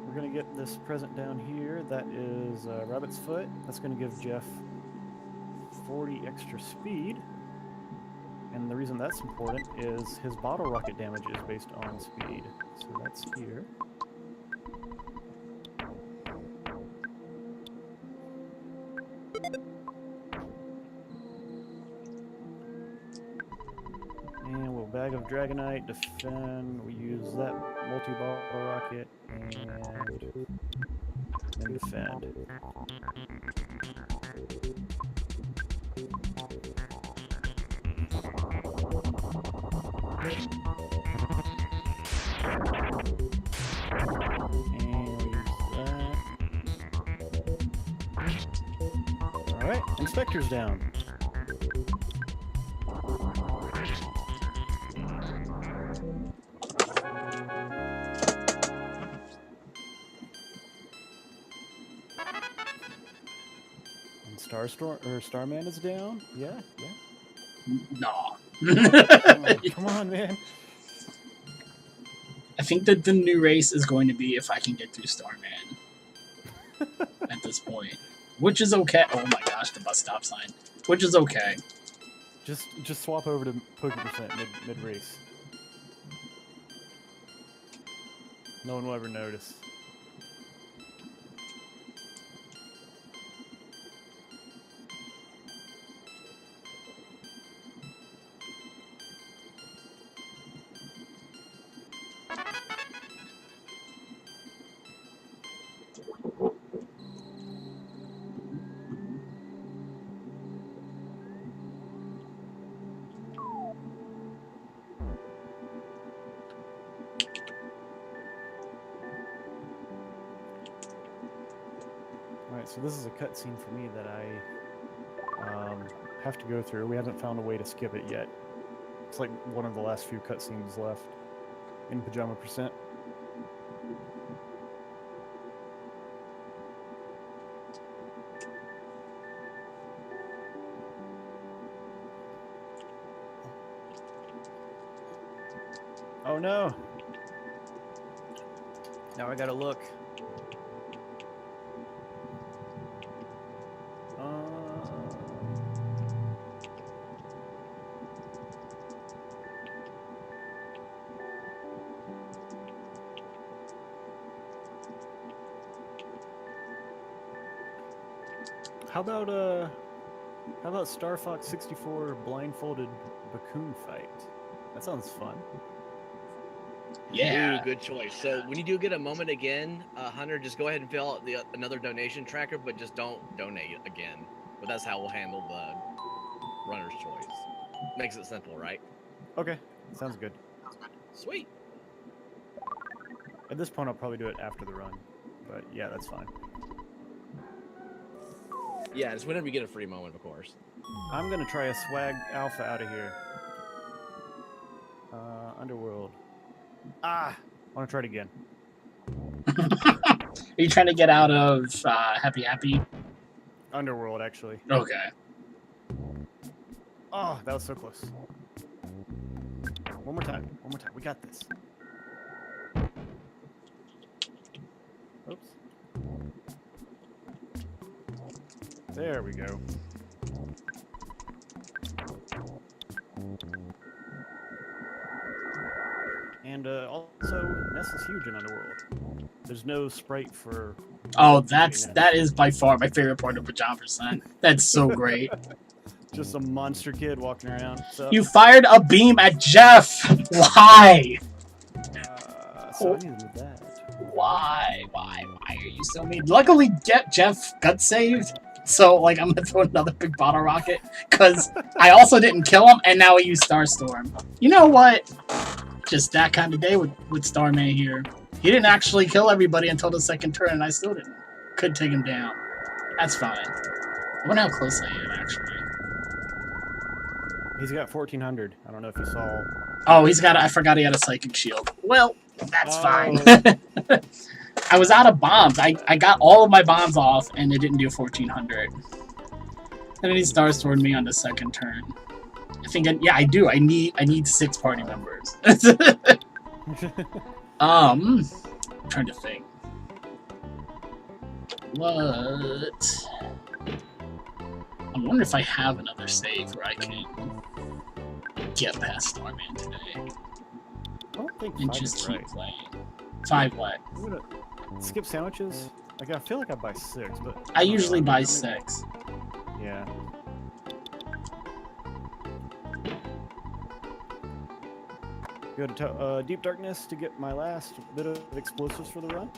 We're going to get this present down here. That is Rabbit's Foot. That's going to give Jeff 40 extra speed. And the reason that's important is his bottle rocket damage is based on speed. So that's here. And we'll bag of Dragonite, defend. We use that multi-bottle rocket and defend. Alright, Inspector's down. And Starman is down? Yeah. No. Oh, come on, man. I think that the new race is going to be if I can get through Starman. At this point. Which is okay. Oh my gosh, the bus stop sign. Which is okay. Just swap over to Poke% mid race. No one will ever notice. Alright, so this is a cutscene for me that I have to go through. We haven't found a way to skip it yet. It's like one of the last few cutscenes left in Pajama%. Oh no! Now I gotta look. How about Star Fox 64 blindfolded Bakun fight? That sounds fun. Yeah. Ooh, good choice. So when you do get a moment again, Hunter, just go ahead and fill out another donation tracker, but just don't donate again. But that's how we'll handle the runner's choice. Makes it simple, right? Okay, sounds good. Sweet. At this point, I'll probably do it after the run, but yeah, that's fine. Yeah, it's whenever you get a free moment, of course. I'm gonna try a swag alpha out of here. Underworld. Ah! I wanna try it again. Are you trying to get out of Happy? Underworld, actually. Okay. Oh, that was so close. One more time. We got this. Oops. There we go. And also, Ness is huge in Underworld. There's no sprite for... Oh, that is by far my favorite part of Pajama%. That's so great. Just a monster kid walking around. So, You fired a beam at Jeff! Why? so I need to move that. Why are you so mean? Luckily, Jeff got saved. So, like, I'm gonna throw another big bottle rocket. Because I also didn't kill him, and now I use Starstorm. You know what? Just that kind of day with Starman here. He didn't actually kill everybody until the second turn, and I still didn't. Could take him down. That's fine. I wonder how close I am, actually. He's got 1400. I don't know if you saw. Oh, I forgot he had a psychic shield. Well, that's fine. Oh. I was out of bombs. I got all of my bombs off, and it didn't do 1400. And then he Starstormed me on the second turn. I think, yeah, I do. I need 6 party members. I'm trying to think. What? I wonder if I have another save where I can get past Starman today I don't think and 5 just is keep right. playing. 5 what? I'm gonna skip sandwiches. Like, I feel like I buy 6, but I don't know. usually I'm buy gonna- 6. Yeah. Go to Deep Darkness to get my last bit of explosives for the run.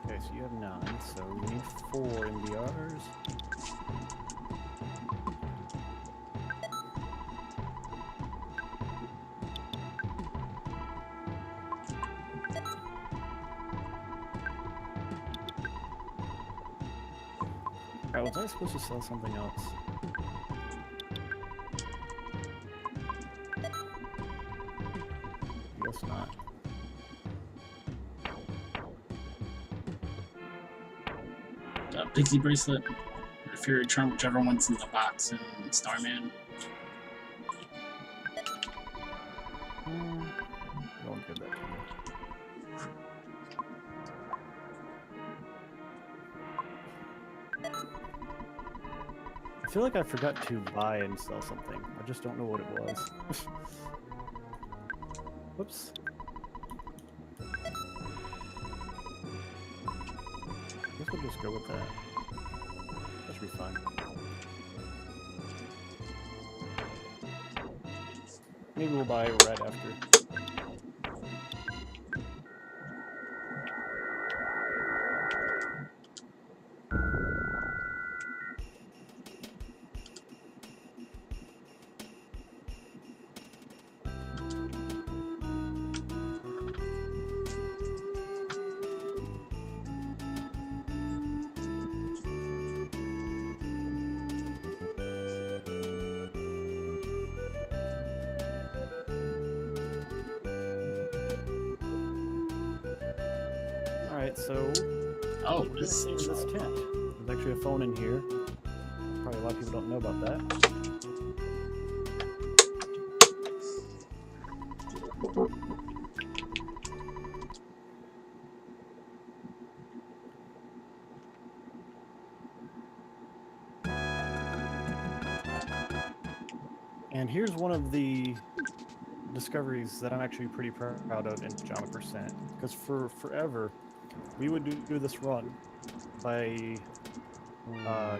Okay, so you have 9, so you need 4 MBRs. Alright, was I supposed to sell something else? I guess not. Pixie Bracelet, Fury Charm, whichever one's in the box, and Starman. Don't give that to me. I feel like I forgot to buy and sell something. I just don't know what it was. Whoops. I guess we'll just go with that. That should be fine. Maybe we'll buy it right after. Alright, so Oh, we're this gonna is clear this tent. There's actually a phone in here. Probably a lot of people don't know about that. And here's one of the discoveries that I'm actually pretty proud of in Pajama Percent. Because for forever, we would do this run by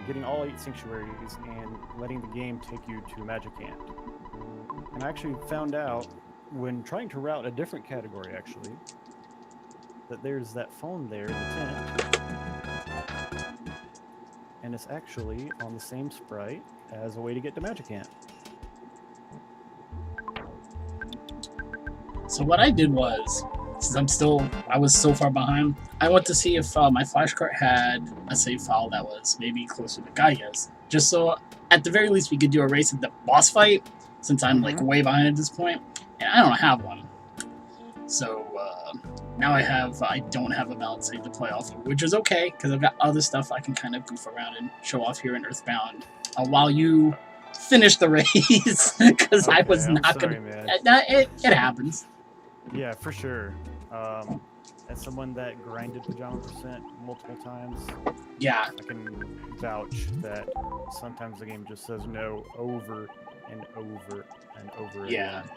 getting all 8 sanctuaries and letting the game take you to Magic Ant. And I actually found out when trying to route a different category, actually, that there's that phone there in the tent. And it's actually on the same sprite as a way to get to Magic Ant. So what I did was, since I was so far behind, I went to see if my flashcard had a save file that was maybe closer to Gaia's, just so at the very least we could do a race at the boss fight, since I'm like way behind at this point, and I don't have one. So now I don't have a valid save to play off of, which is okay, because I've got other stuff I can kind of goof around and show off here in EarthBound while you finish the race, because I was not sorry, gonna. man. It happens. Yeah, for sure. As someone that grinded Pajama Percent multiple times, Yeah, I can vouch that sometimes the game just says no over and over and over Yeah. again.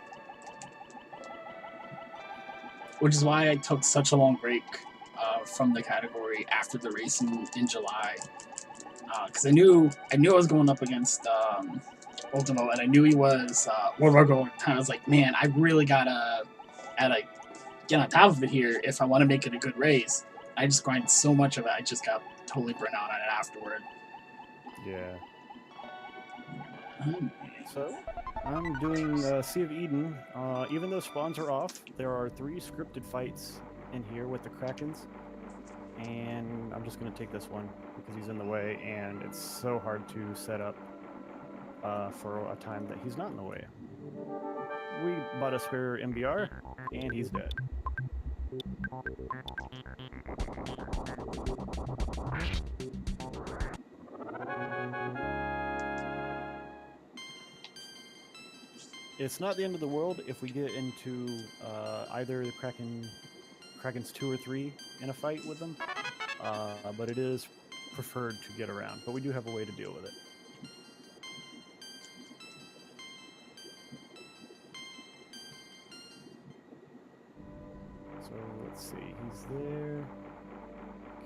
which is why I took such a long break from the category after the race in July, because I knew I was going up against Ultimo, and I knew he was World War Gold. I was like, man, I really gotta get on top of it here if I want to make it a good race. I just grinded so much of it, I just got totally burnt out on it afterward. Yeah. Um, So, I'm doing Sea of Eden. Even though spawns are off, there are 3 scripted fights in here with the Krakens. And I'm just going to take this one because he's in the way, and it's so hard to set up for a time that he's not in the way. We bought a spare MBR, and he's dead. It's not the end of the world if we get into either the Kraken's 2 or 3 in a fight with them, but it is preferred to get around. But we do have a way to deal with it. So let's see, he's there.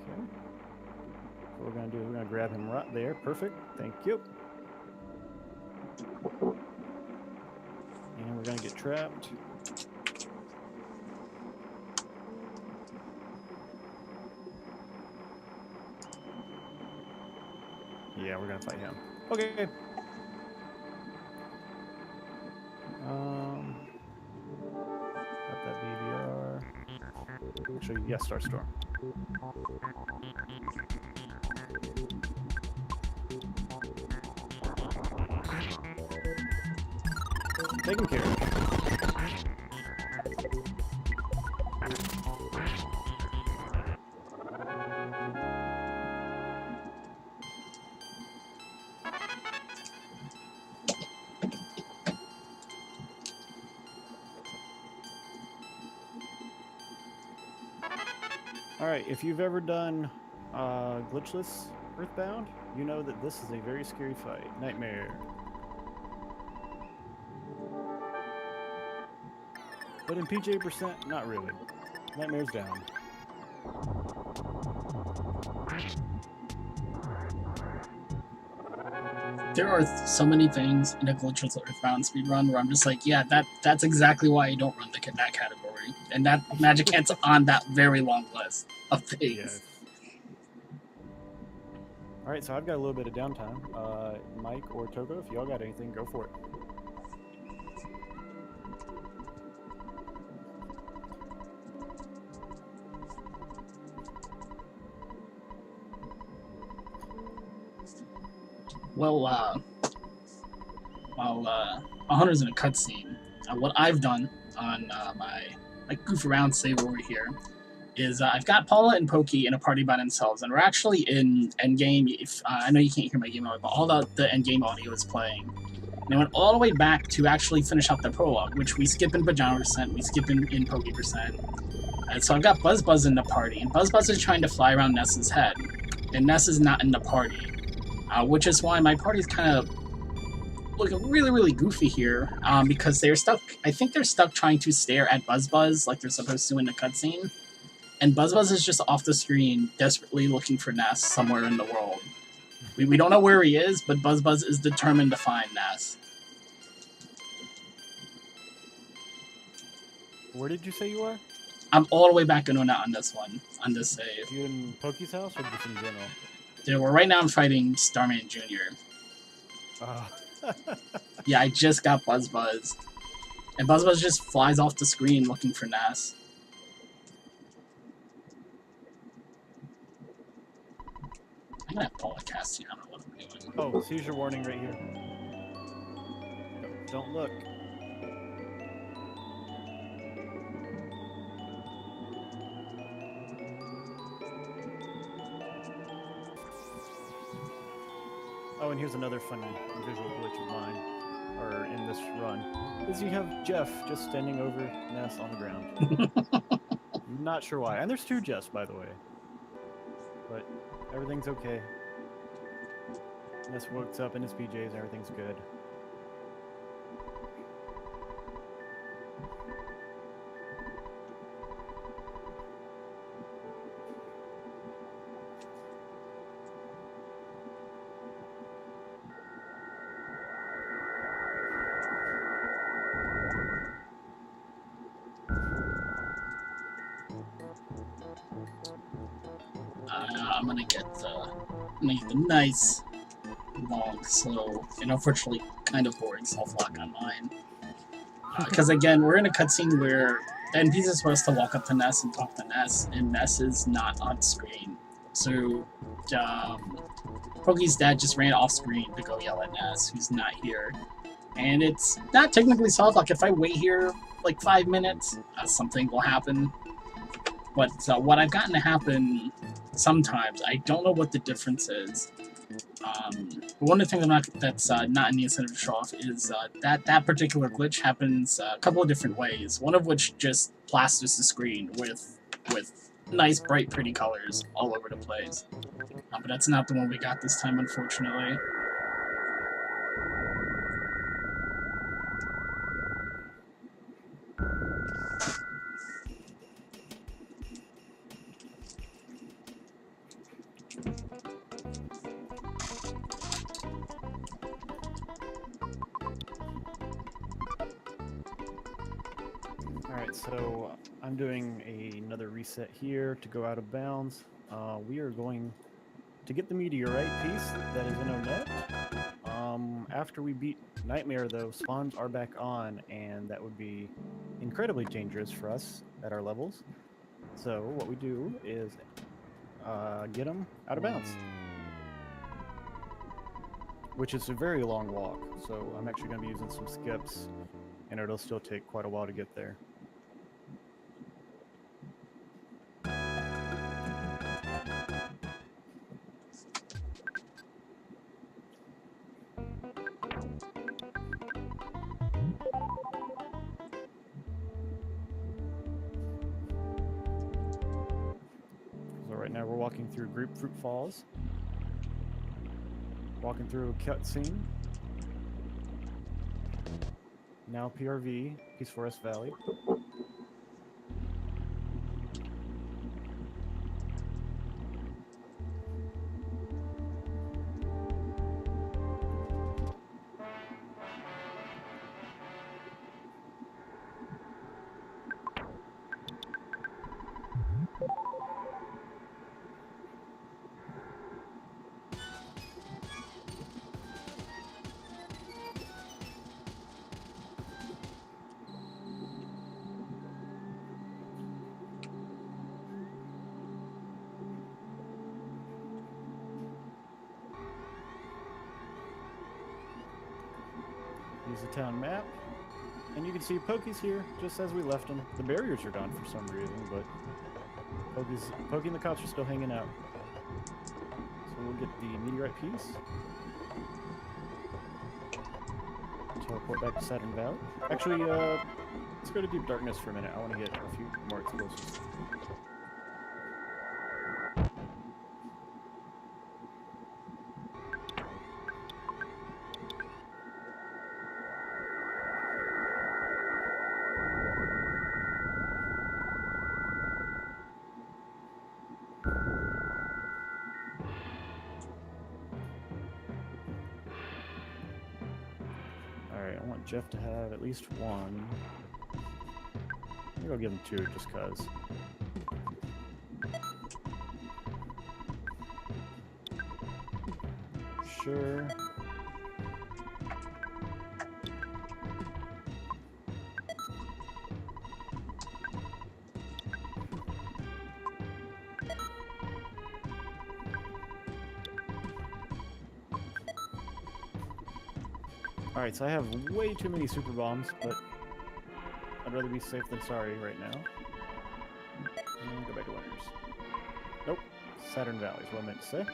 Okay. So we're gonna do, we're gonna grab him right there. Perfect. Thank you. And we're gonna get trapped. Yeah, we're gonna fight him. Okay. Got that BVR. Actually, yes, Star Storm. Taken care of. Alright, if you've ever done glitchless EarthBound, you know that this is a very scary fight. Nightmare. But in PJ%, not really. Nightmare's down. There are so many things in a glitchless EarthBound speedrun where I'm just like, yeah, that's exactly why you don't run that category. And that Magic Hand's on that very long list of things. Yes. Alright, so I've got a little bit of downtime. Mike or Togo, if y'all got anything, go for it. Well, while Hunter's in a cutscene, what I've done on my goof around save over here is I've got Paula and Pokey in a party by themselves, and we're actually in endgame. If I know you can't hear my game audio, but all the endgame audio is playing. And I went all the way back to actually finish out the prologue, which we skip in Pajama %, we skip in Pokey %. And so I've got Buzz Buzz in the party, and Buzz Buzz is trying to fly around Ness's head, and Ness is not in the party. Which is why my party's kind of looking really, really goofy here, because they're stuck. I think they're stuck trying to stare at Buzz Buzz like they're supposed to in the cutscene, and Buzz Buzz is just off the screen, desperately looking for Ness somewhere in the world. We don't know where he is, but Buzz Buzz is determined to find Ness. Where did you say you are? I'm all the way back in Ona on this one, on this save. You in Pokey's house or just in general? Well, right now I'm fighting Starman Jr. Yeah, I just got Buzz Buzz. And Buzz Buzz just flies off the screen looking for Ness. I'm gonna have Paula cast you. I don't know what I'm doing. Oh, seizure warning right here. Don't look. Oh, and here's another funny visual glitch of mine, or in this run, is you have Jeff just standing over Ness on the ground. Not sure why. And there's 2 Jeffs, by the way. But everything's okay. Ness wakes up in his PJs, everything's good. I'm gonna get the nice, long, slow, and unfortunately kind of boring self-lock on mine. Because again, we're in a cutscene where the NPC is supposed to walk up to Ness and talk to Ness, and Ness is not on screen. So, Pokey's dad just ran off screen to go yell at Ness, who's not here. And it's not technically soft-lock. If I wait here like 5 minutes, something will happen. But what I've gotten to happen sometimes, I don't know what the difference is, One of the things that's not in the incentive to show off is that particular glitch happens a couple of different ways. One of which just plasters the screen with nice, bright, pretty colors all over the place. But that's not the one we got this time, unfortunately. Alright, so I'm doing another reset here to go out of bounds. We are going to get the meteorite piece that is in Onet. After we beat Nightmare, though, spawns are back on, and that would be incredibly dangerous for us at our levels. So what we do is get them out of bounds, which is a very long walk. So I'm actually going to be using some skips, and it'll still take quite a while to get there. Right now we're walking through Grapefruit Falls, walking through a cutscene, now PRV, Peaceful Rest Valley. Use the town map, and you can see Pokey's here just as we left him. The barriers are gone for some reason, but Pokey and the cops are still hanging out. So we'll get the meteorite piece. Teleport back to Saturn Valley. Actually, let's go to Deep Darkness for a minute. I want to get a few more explosives. Alright, I want Jeff to have at least one. Maybe I'll give him two just cause. Sure. Alright, so I have way too many super bombs, but I'd rather be safe than sorry right now. And go back to winners. Nope. Saturn Valley is what I meant to say.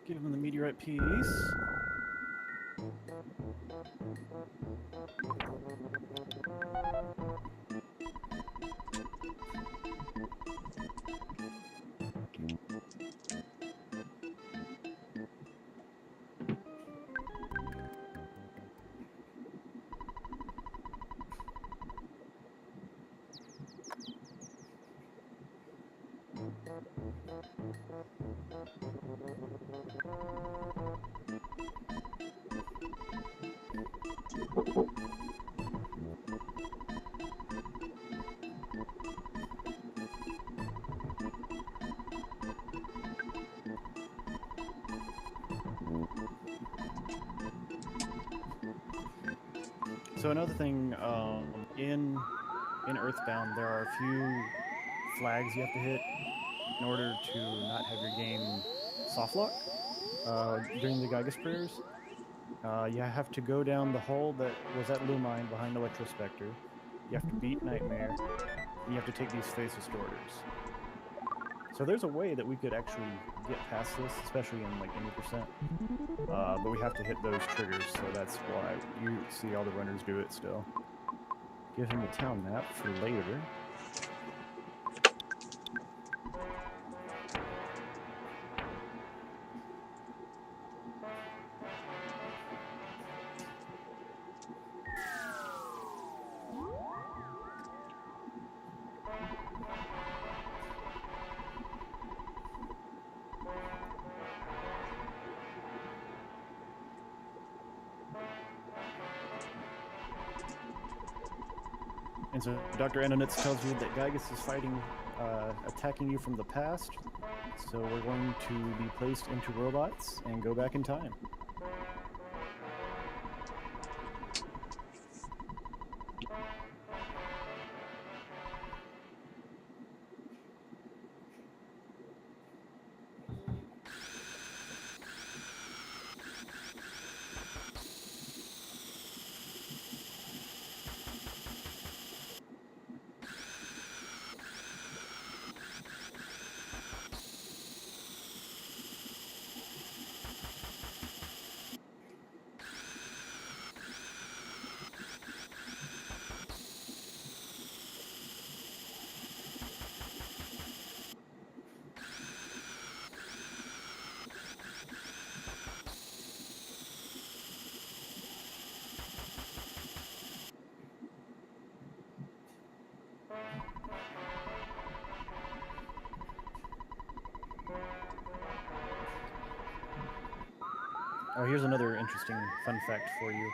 Give him the meteorite piece. So another thing, in EarthBound, there are a few flags you have to hit. in order to not have your game soft lock during the Gygas prayers. You have to go down the hole that was at Lumine behind Electrospectre. You have to beat Nightmare. And you have to take these Face Distorters. So there's a way that we could actually get past this, especially in like 80%. But we have to hit those triggers, so that's why you see all the runners do it still. Give him the town map for later. And so Dr. Anonitz tells you that Gygas is fighting, attacking you from the past. So we're going to be placed into robots and go back in time. Oh, here's another interesting fun fact for you.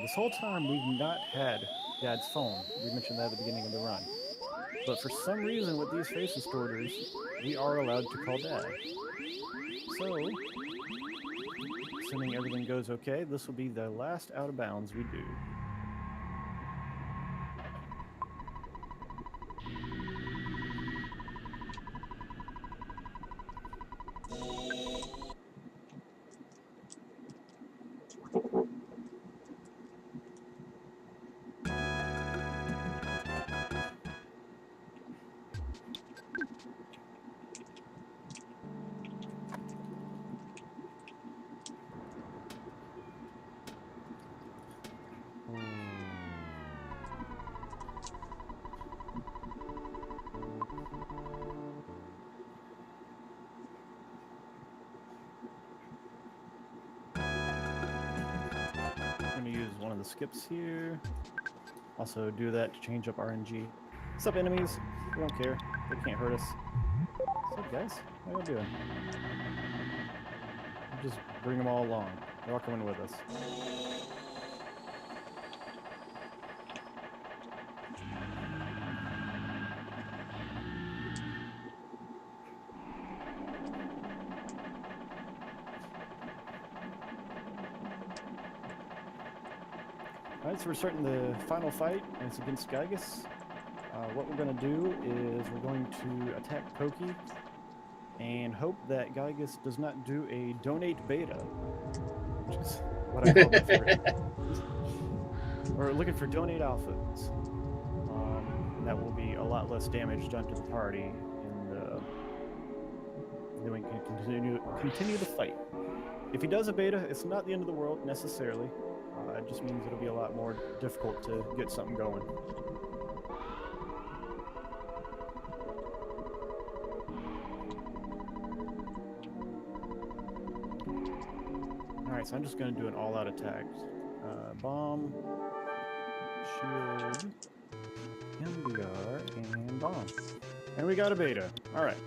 This whole time we've not had Dad's phone. We mentioned that at the beginning of the run. But for some reason with these Face Distorters, we are allowed to call Dad. So, assuming everything goes okay, this will be the last out of bounds we do. Skips here. Also do that to change up RNG. What's up, enemies? We don't care. They can't hurt us. What's up, guys? How y'all doing? Just bring them all along. They're all coming with us. Alright, so we're starting the final fight, and it's against Gygas. What we're going to do is we're going to attack Pokey and hope that Gygas does not do a donate beta, which is what I call it for. We're looking for donate alphas. And that will be a lot less damage done to the party, and then we can continue the fight. If he does a beta, it's not the end of the world necessarily. It just means it'll be a lot more difficult to get something going. Alright, so I'm just going to do an all-out attack. Bomb, shield, MBR, and bomb. And we got a beta. Alright.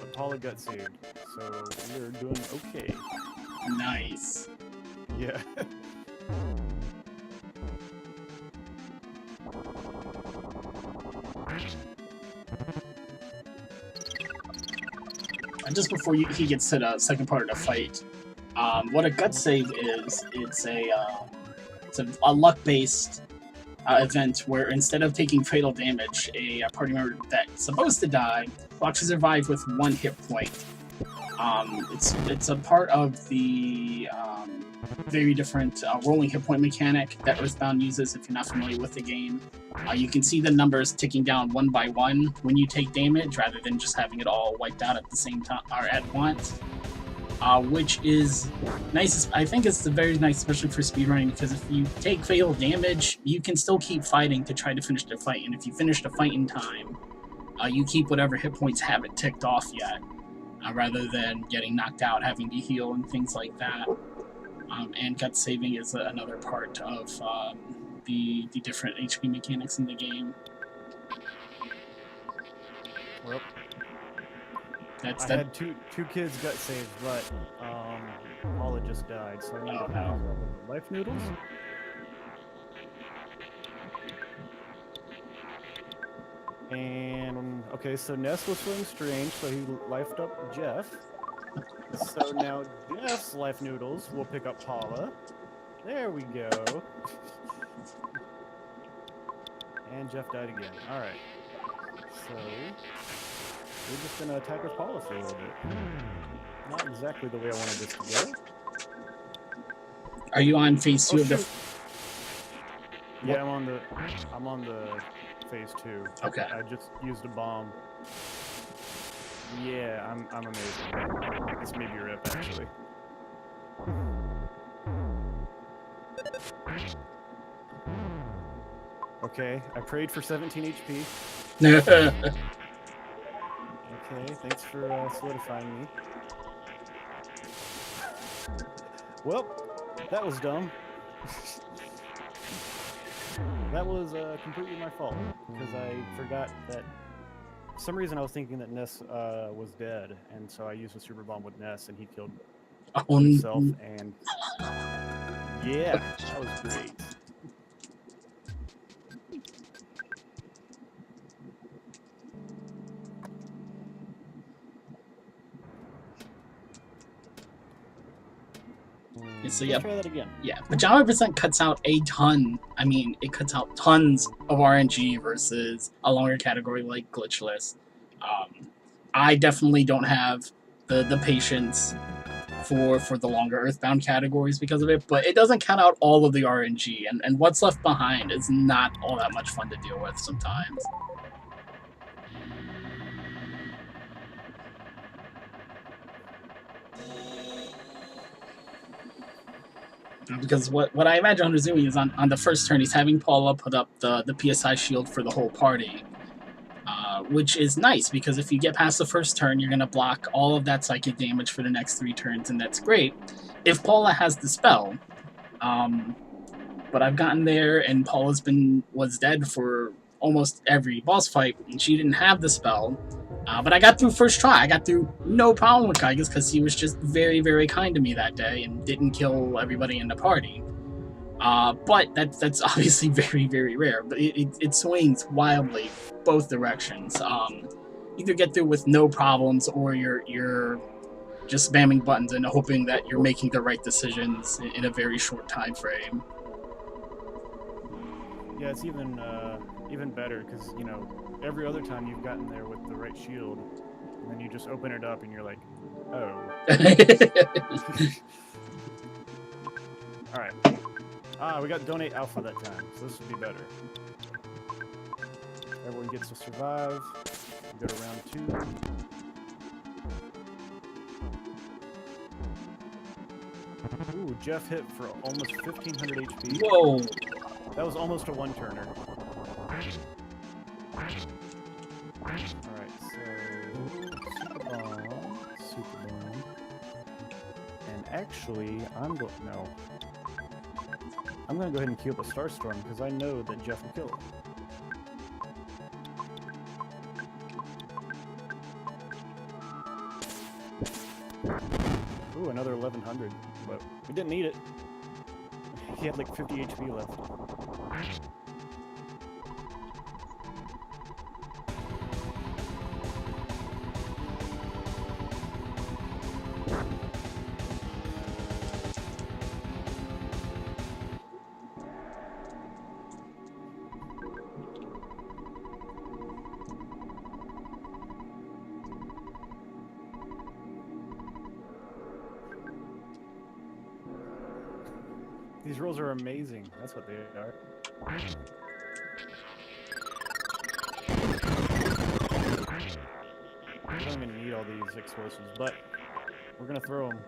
But Paula got saved, so we're doing okay. Nice. Yeah. And just before he gets to the second part of the fight, what a gut save is, it's a luck-based event where instead of taking fatal damage, a party member that's supposed to die will actually survive with 1 hit point. It's a part of the very different rolling hit point mechanic that EarthBound uses. If you're not familiar with the game, you can see the numbers ticking down 1 by 1 when you take damage, rather than just having it all wiped out at the same time or at once. Which is nice. I think it's very nice, especially for speedrunning, because if you take fatal damage, you can still keep fighting to try to finish the fight, and if you finish the fight in time, you keep whatever hit points haven't ticked off yet, rather than getting knocked out, having to heal, and things like that. And gut saving is another part of the different HP mechanics in the game. Well, I had two kids gut saved, but Paula just died, so I need to have life noodles. And okay, so Ness was feeling strange, so he lifed up Jeff. So now Jeff's life noodles will pick up Paula. There we go. And Jeff died again. All right. So we're just gonna attack with Paula for a little bit. Not exactly the way I wanted this to go. Are you on phase 2 of the? Yeah, I'm on the phase 2. Okay. I just used a bomb. Yeah, I'm amazing. This may be a rip, actually. Okay, I prayed for 17 HP. Okay, thanks for solidifying me. Well, that was dumb. That was completely my fault, because I forgot that. For some reason, I was thinking that Ness was dead, and so I used a super bomb with Ness, and he killed himself. And yeah, that was great. So Let's try that again. Yeah, Pajama percent cuts out a ton. I mean, it cuts out tons of RNG versus a longer category like glitchless. I definitely don't have the patience for the longer EarthBound categories because of it, but it doesn't count out all of the RNG, and what's left behind is not all that much fun to deal with sometimes. Because what I imagine Hunter's doing is on the first turn, he's having Paula put up the PSI shield for the whole party, which is nice, because if you get past the first turn, you're going to block all of that psychic damage for the next 3 turns, and that's great if Paula has the spell. But I've gotten there, and Paula's was dead for almost every boss fight, and she didn't have the spell. But I got through first try. I got through no problem with Kaigas, because he was just very, very kind to me that day and didn't kill everybody in the party. But that's obviously very, very rare. But it swings wildly both directions. Either get through with no problems, or you're just spamming buttons and hoping that you're making the right decisions in a very short time frame. Yeah, it's even better, because you know, every other time you've gotten there with the right shield, and then you just open it up and you're like, oh. Alright. We got donate alpha that time, so this would be better. Everyone gets to survive. We go to round 2. Ooh, Jeff hit for almost 1500 HP. Whoa! That was almost a one-turner. Alright, so super bomb. And actually, I'm going to go ahead and queue up a Starstorm, because I know that Jeff will kill it. Ooh, another 1100, but we didn't need it. He had like 50 HP left. These rolls are amazing. That's what they are. We don't even need all these explosives, but we're gonna throw them.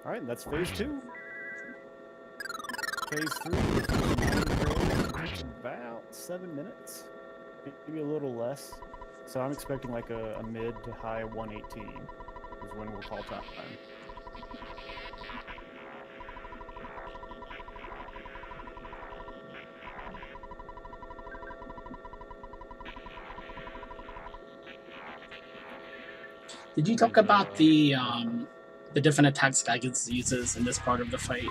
All right, that's phase 2. Phase 3 takes about 7 minutes, maybe a little less. So I'm expecting like a mid to high 118 is when we'll call time. Did you talk about the different attacks Gygas uses in this part of the fight?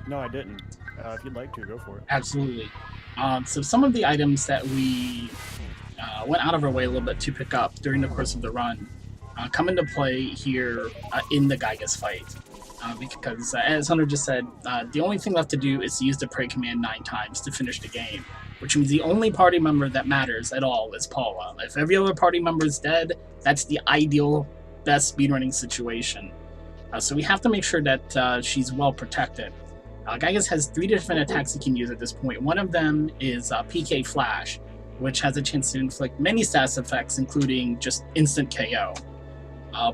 No, I didn't. If you'd like to, go for it. Absolutely. So some of the items that we went out of our way a little bit to pick up during the course of the run come into play here in the Gygas fight. Because, as Hunter just said, the only thing left to do is to use the pray command 9 times to finish the game, which means the only party member that matters at all is Paula. If every other party member is dead, that's the ideal, best speedrunning situation. So we have to make sure that she's well protected. Gygas has 3 different attacks he can use at this point. One of them is PK Flash, which has a chance to inflict many status effects, including just instant KO.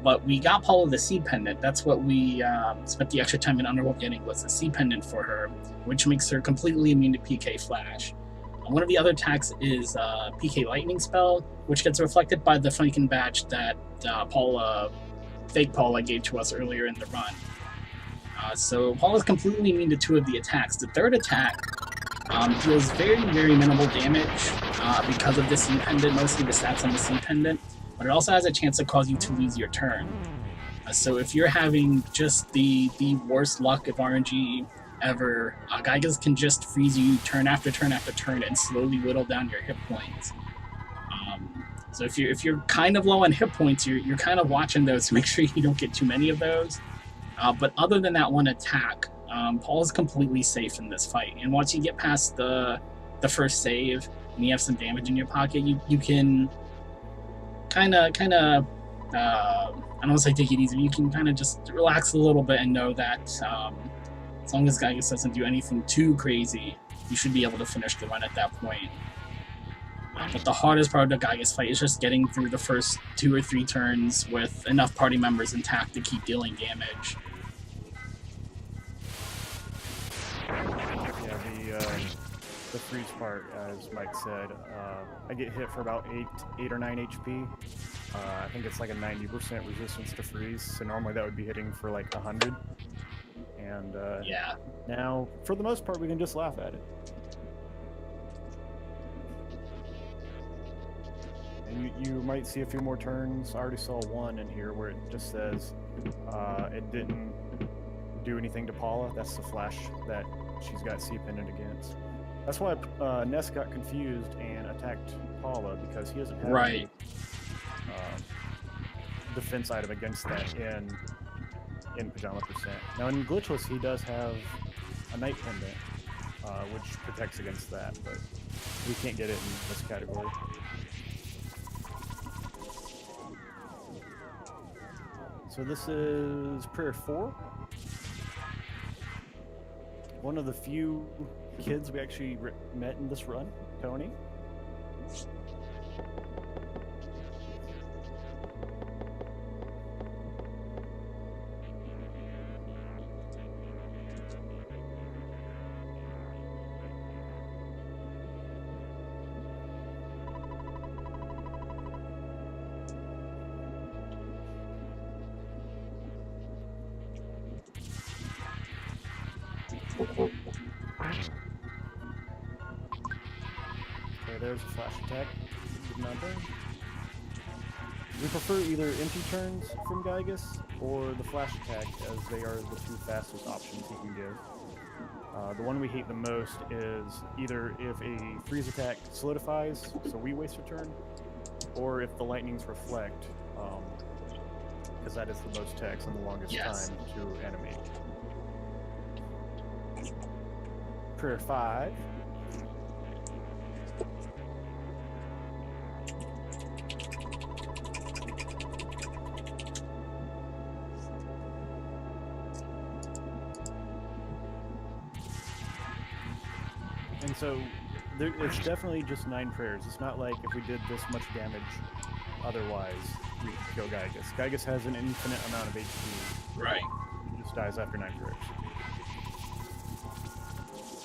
But we got Paula the C Pendant. That's what we spent the extra time in Underworld getting, was the C Pendant for her, which makes her completely immune to PK Flash. One of the other attacks is PK Lightning Spell, which gets reflected by the Franken badge that fake Paula gave to us earlier in the run. So Paula's completely immune to 2 of the attacks. The third attack deals very, very minimal damage because of the C Pendant, mostly the stats on the C Pendant, but it also has a chance to cause you to lose your turn. So if you're having just the worst luck of RNG ever, Gygas can just freeze you turn after turn after turn and slowly whittle down your hit points. So if you're kind of low on hit points, you're kind of watching those to make sure you don't get too many of those. But other than that one attack, Paul is completely safe in this fight. And once you get past the first save and you have some damage in your pocket, you can kind of I don't want to say take it easy, but you can kind of just relax a little bit and know that as long as Gygas doesn't do anything too crazy, you should be able to finish the run at that point. But the hardest part of the Gygas fight is just getting through the first 2 or 3 turns with enough party members intact to keep dealing damage. Yeah, the freeze part, as Mike said, I get hit for about 8 or 9 HP. I think it's like a 90% resistance to freeze, so normally that would be hitting for like 100. And Yeah. now, for the most part, we can just laugh at it. And you might see a few more turns. I already saw one in here where it just says it didn't do anything to Paula. That's the flash that she's got C Pendant against. That's why Ness got confused and attacked Paula, because he doesn't have any defense item against that in Pajama percent. Now in Glitchless he does have a Night Pendant, which protects against that, but we can't get it in this category. So this is Prayer 4. One of the few kids we actually met in this run, Tony. Okay, there's a flash attack. Did not burn. We prefer either empty turns from Gygas or the flash attack, as they are the 2 fastest options he can give. The one we hate the most is either if a freeze attack solidifies, so we waste a turn, or if the lightnings reflect, because that is the most text and the longest time to animate. Prayer 5. And so it's definitely just 9 prayers. It's not like if we did this much damage otherwise, we could kill Gygus. Gygus has an infinite amount of HP. Right. He just dies after 9 prayers.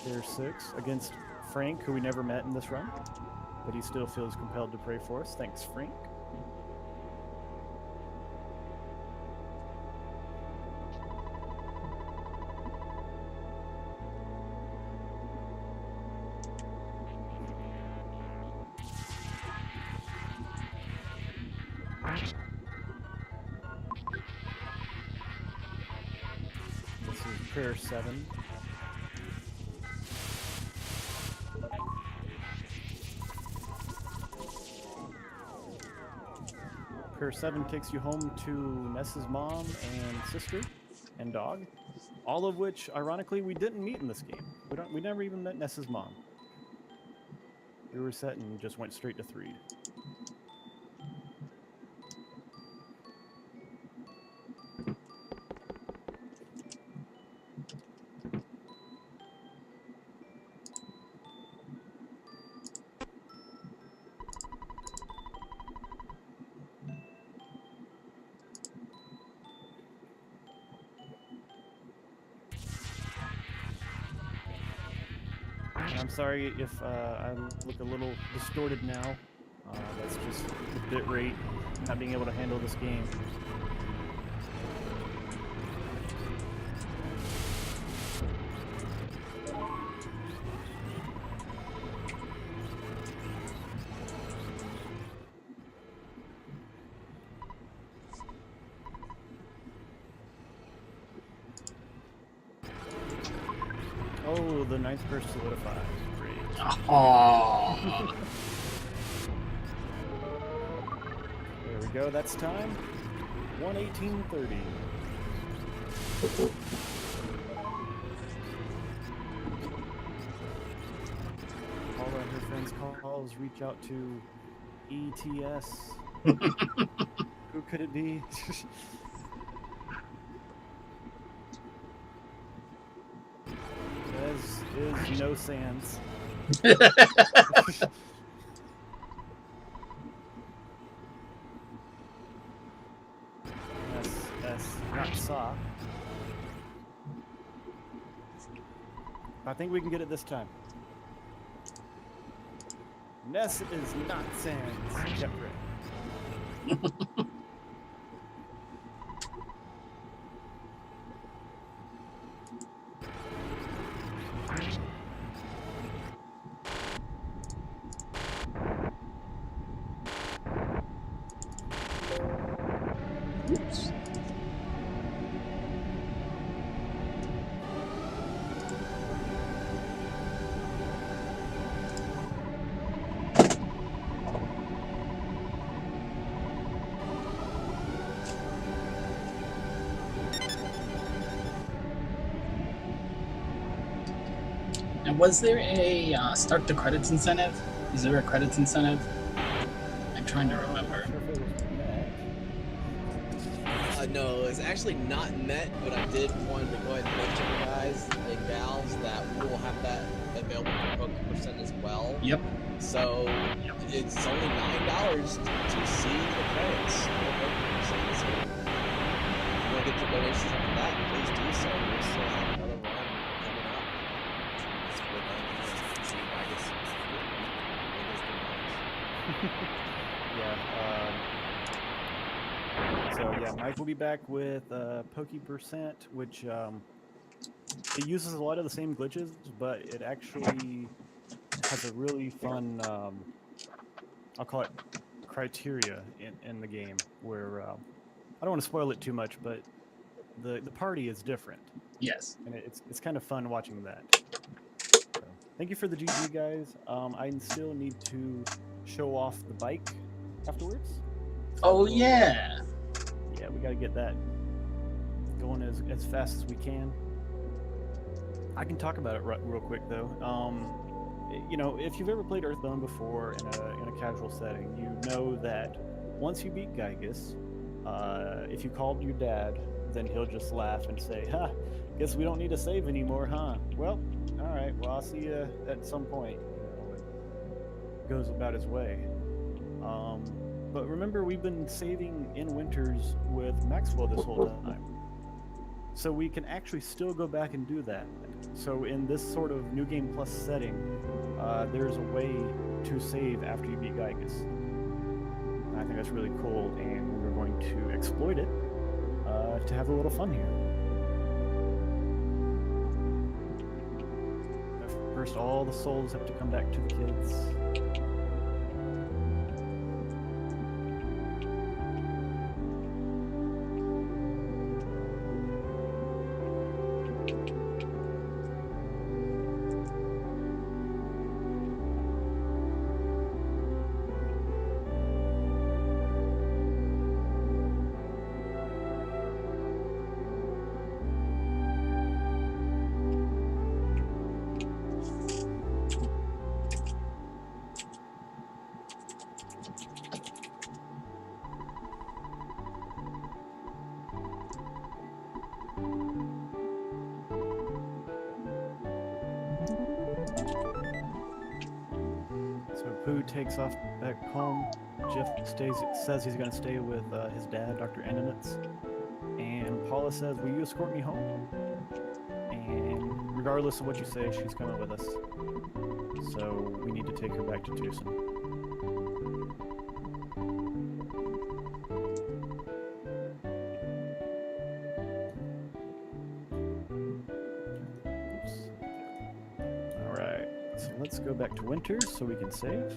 Prayer 6 against Frank, who we never met in this run, but he still feels compelled to pray for us. Thanks, Frank. This is prayer 7. Prayer 7 takes you home to Ness's mom and sister and dog, all of which, ironically, we didn't meet in this game. We never even met Ness's mom. We were set and just went straight to Threed. And I'm sorry if I look a little distorted now. That's just the bit rate, not being able to handle this game. Oh, the 9th curse solidifies. Great. Oh. There we go. That's time. 1:18:30. All of her friends' calls reach out to ETS. Who could it be? Is no sans. That's not saw. I think we can get it this time. Ness is not sans. Yep, right. Oops. And was there a start the credits incentive? Is there a credits incentive? I'm trying to remember. No, it's actually not met, but I did want to go ahead and mention you guys and gals that we will have that available for 50% as well. Yep. So it's only $9 to see the credits. So if you want to get your donations for that, please do so. We still have another run coming up. It's good. See, I guess Yeah. So yeah, Mike will be back with Poke%, which it uses a lot of the same glitches, but it actually has a really fun, I'll call it criteria in the game, where I don't want to spoil it too much, but the party is different. Yes. And it's kind of fun watching that. So, thank you for the GG, guys. I still need to show off the bike afterwards. Oh yeah. Yeah, we got to get that going as fast as we can. I can talk about it real quick though. You know, if you've ever played EarthBound before in a casual setting, you know that once you beat Gygus, if you called your dad, then he'll just laugh and say, "Ha, guess we don't need to save anymore, huh? Well, all right, well, I'll see you at some point. You know, it goes about his way. But remember, we've been saving in Winters with Maxwell this whole time. So we can actually still go back and do that. So in this sort of New Game Plus setting, there's a way to save after you beat Gygas. I think that's really cool, and we're going to exploit it to have a little fun here. First, all the souls have to come back to the kids. Pooh takes off back home. Jeff says he's going to stay with his dad, Dr. Enemitz. And Paula says, will you escort me home? And regardless of what you say, she's coming with us. So we need to take her back to Tucson. So let's go back to Winters so we can save.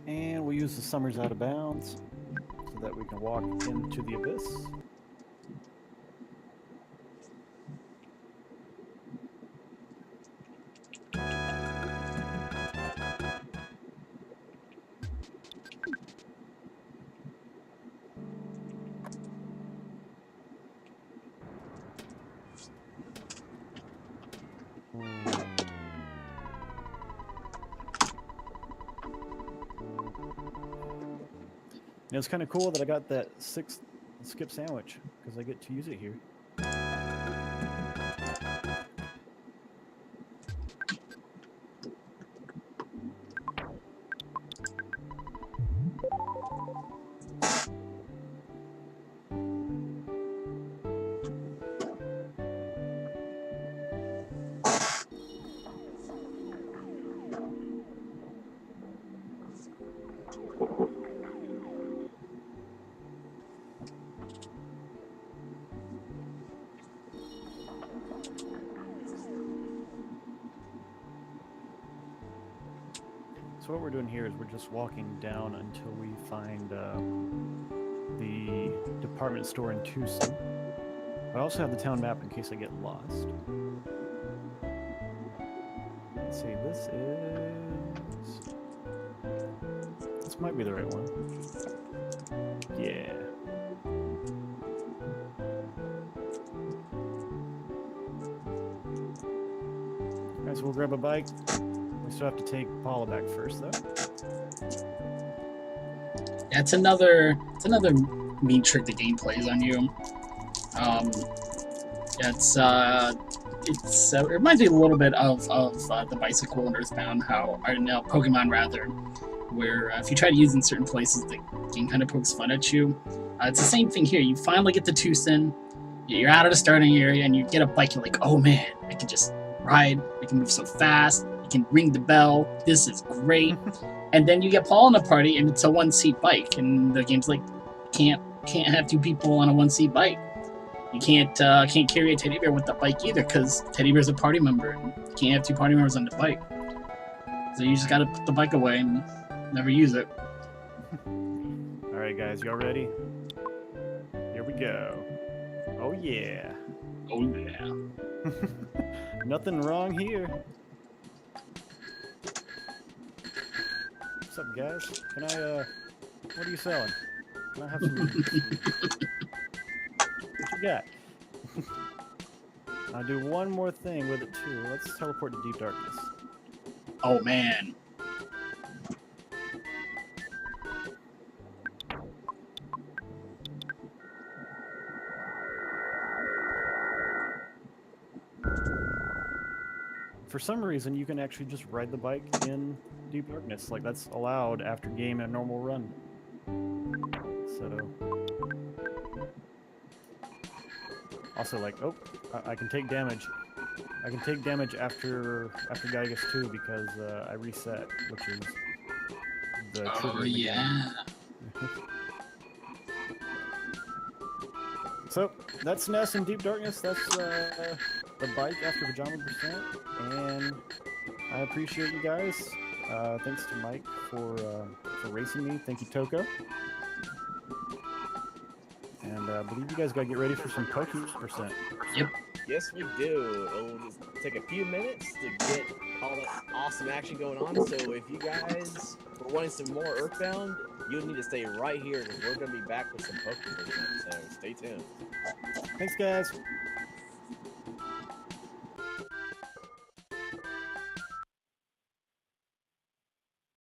And we'll use the Summer's Out of Bounds so that we can walk into the Abyss. And it's kind of cool that I got that 6th skip sandwich because I get to use it here. So what we're doing here is we're just walking down until we find the department store in Tucson. I also have the town map in case I get lost. Let's see, this might be the right one. Yeah. Alright, so we'll grab a bike. We still have to take Paula back first, though. It's another mean trick the game plays on you. It reminds me a little bit of the bicycle in EarthBound, Pokemon rather, where if you try to use it in certain places, the game kind of pokes fun at you. It's the same thing here. You finally get to Tucson, you're out of the starting area, and you get a bike. You're like, oh man, I can just ride. I can move so fast. I can ring the bell. This is great. And then you get Paul in the party, and it's a one-seat bike, and the game's like, can't have two people on a one-seat bike. You can't carry a teddy bear with the bike either, because teddy bear's a party member, and you can't have two party members on the bike. So you just gotta put the bike away and never use it. All right, guys, y'all ready? Here we go. Oh yeah. Oh yeah. Nothing wrong here. What's up, guys? Can I, what are you selling? Can I have some... What you got? I'll do one more thing with it too. Let's teleport to Deep Darkness. Oh man. For some reason, you can actually just ride the bike in Deep Darkness. Like, that's allowed after game and normal run. So... Also, like, oh, I can take damage. I can take damage after Gygas 2 because I reset, which is the trigger. Oh in the game. yeah. So that's Ness in Deep Darkness. That's the bike after Pajama Percent, and I appreciate you guys. Thanks to Mike for racing me. Thank you, Toko. And I believe you guys gotta get ready for some Poke%. Yep. Yes, we do. It'll just take a few minutes to get all that awesome action going on. So if you guys are wanting some more EarthBound, you'll need to stay right here because we're going to be back with some Pokemon. So stay tuned. Thanks, guys.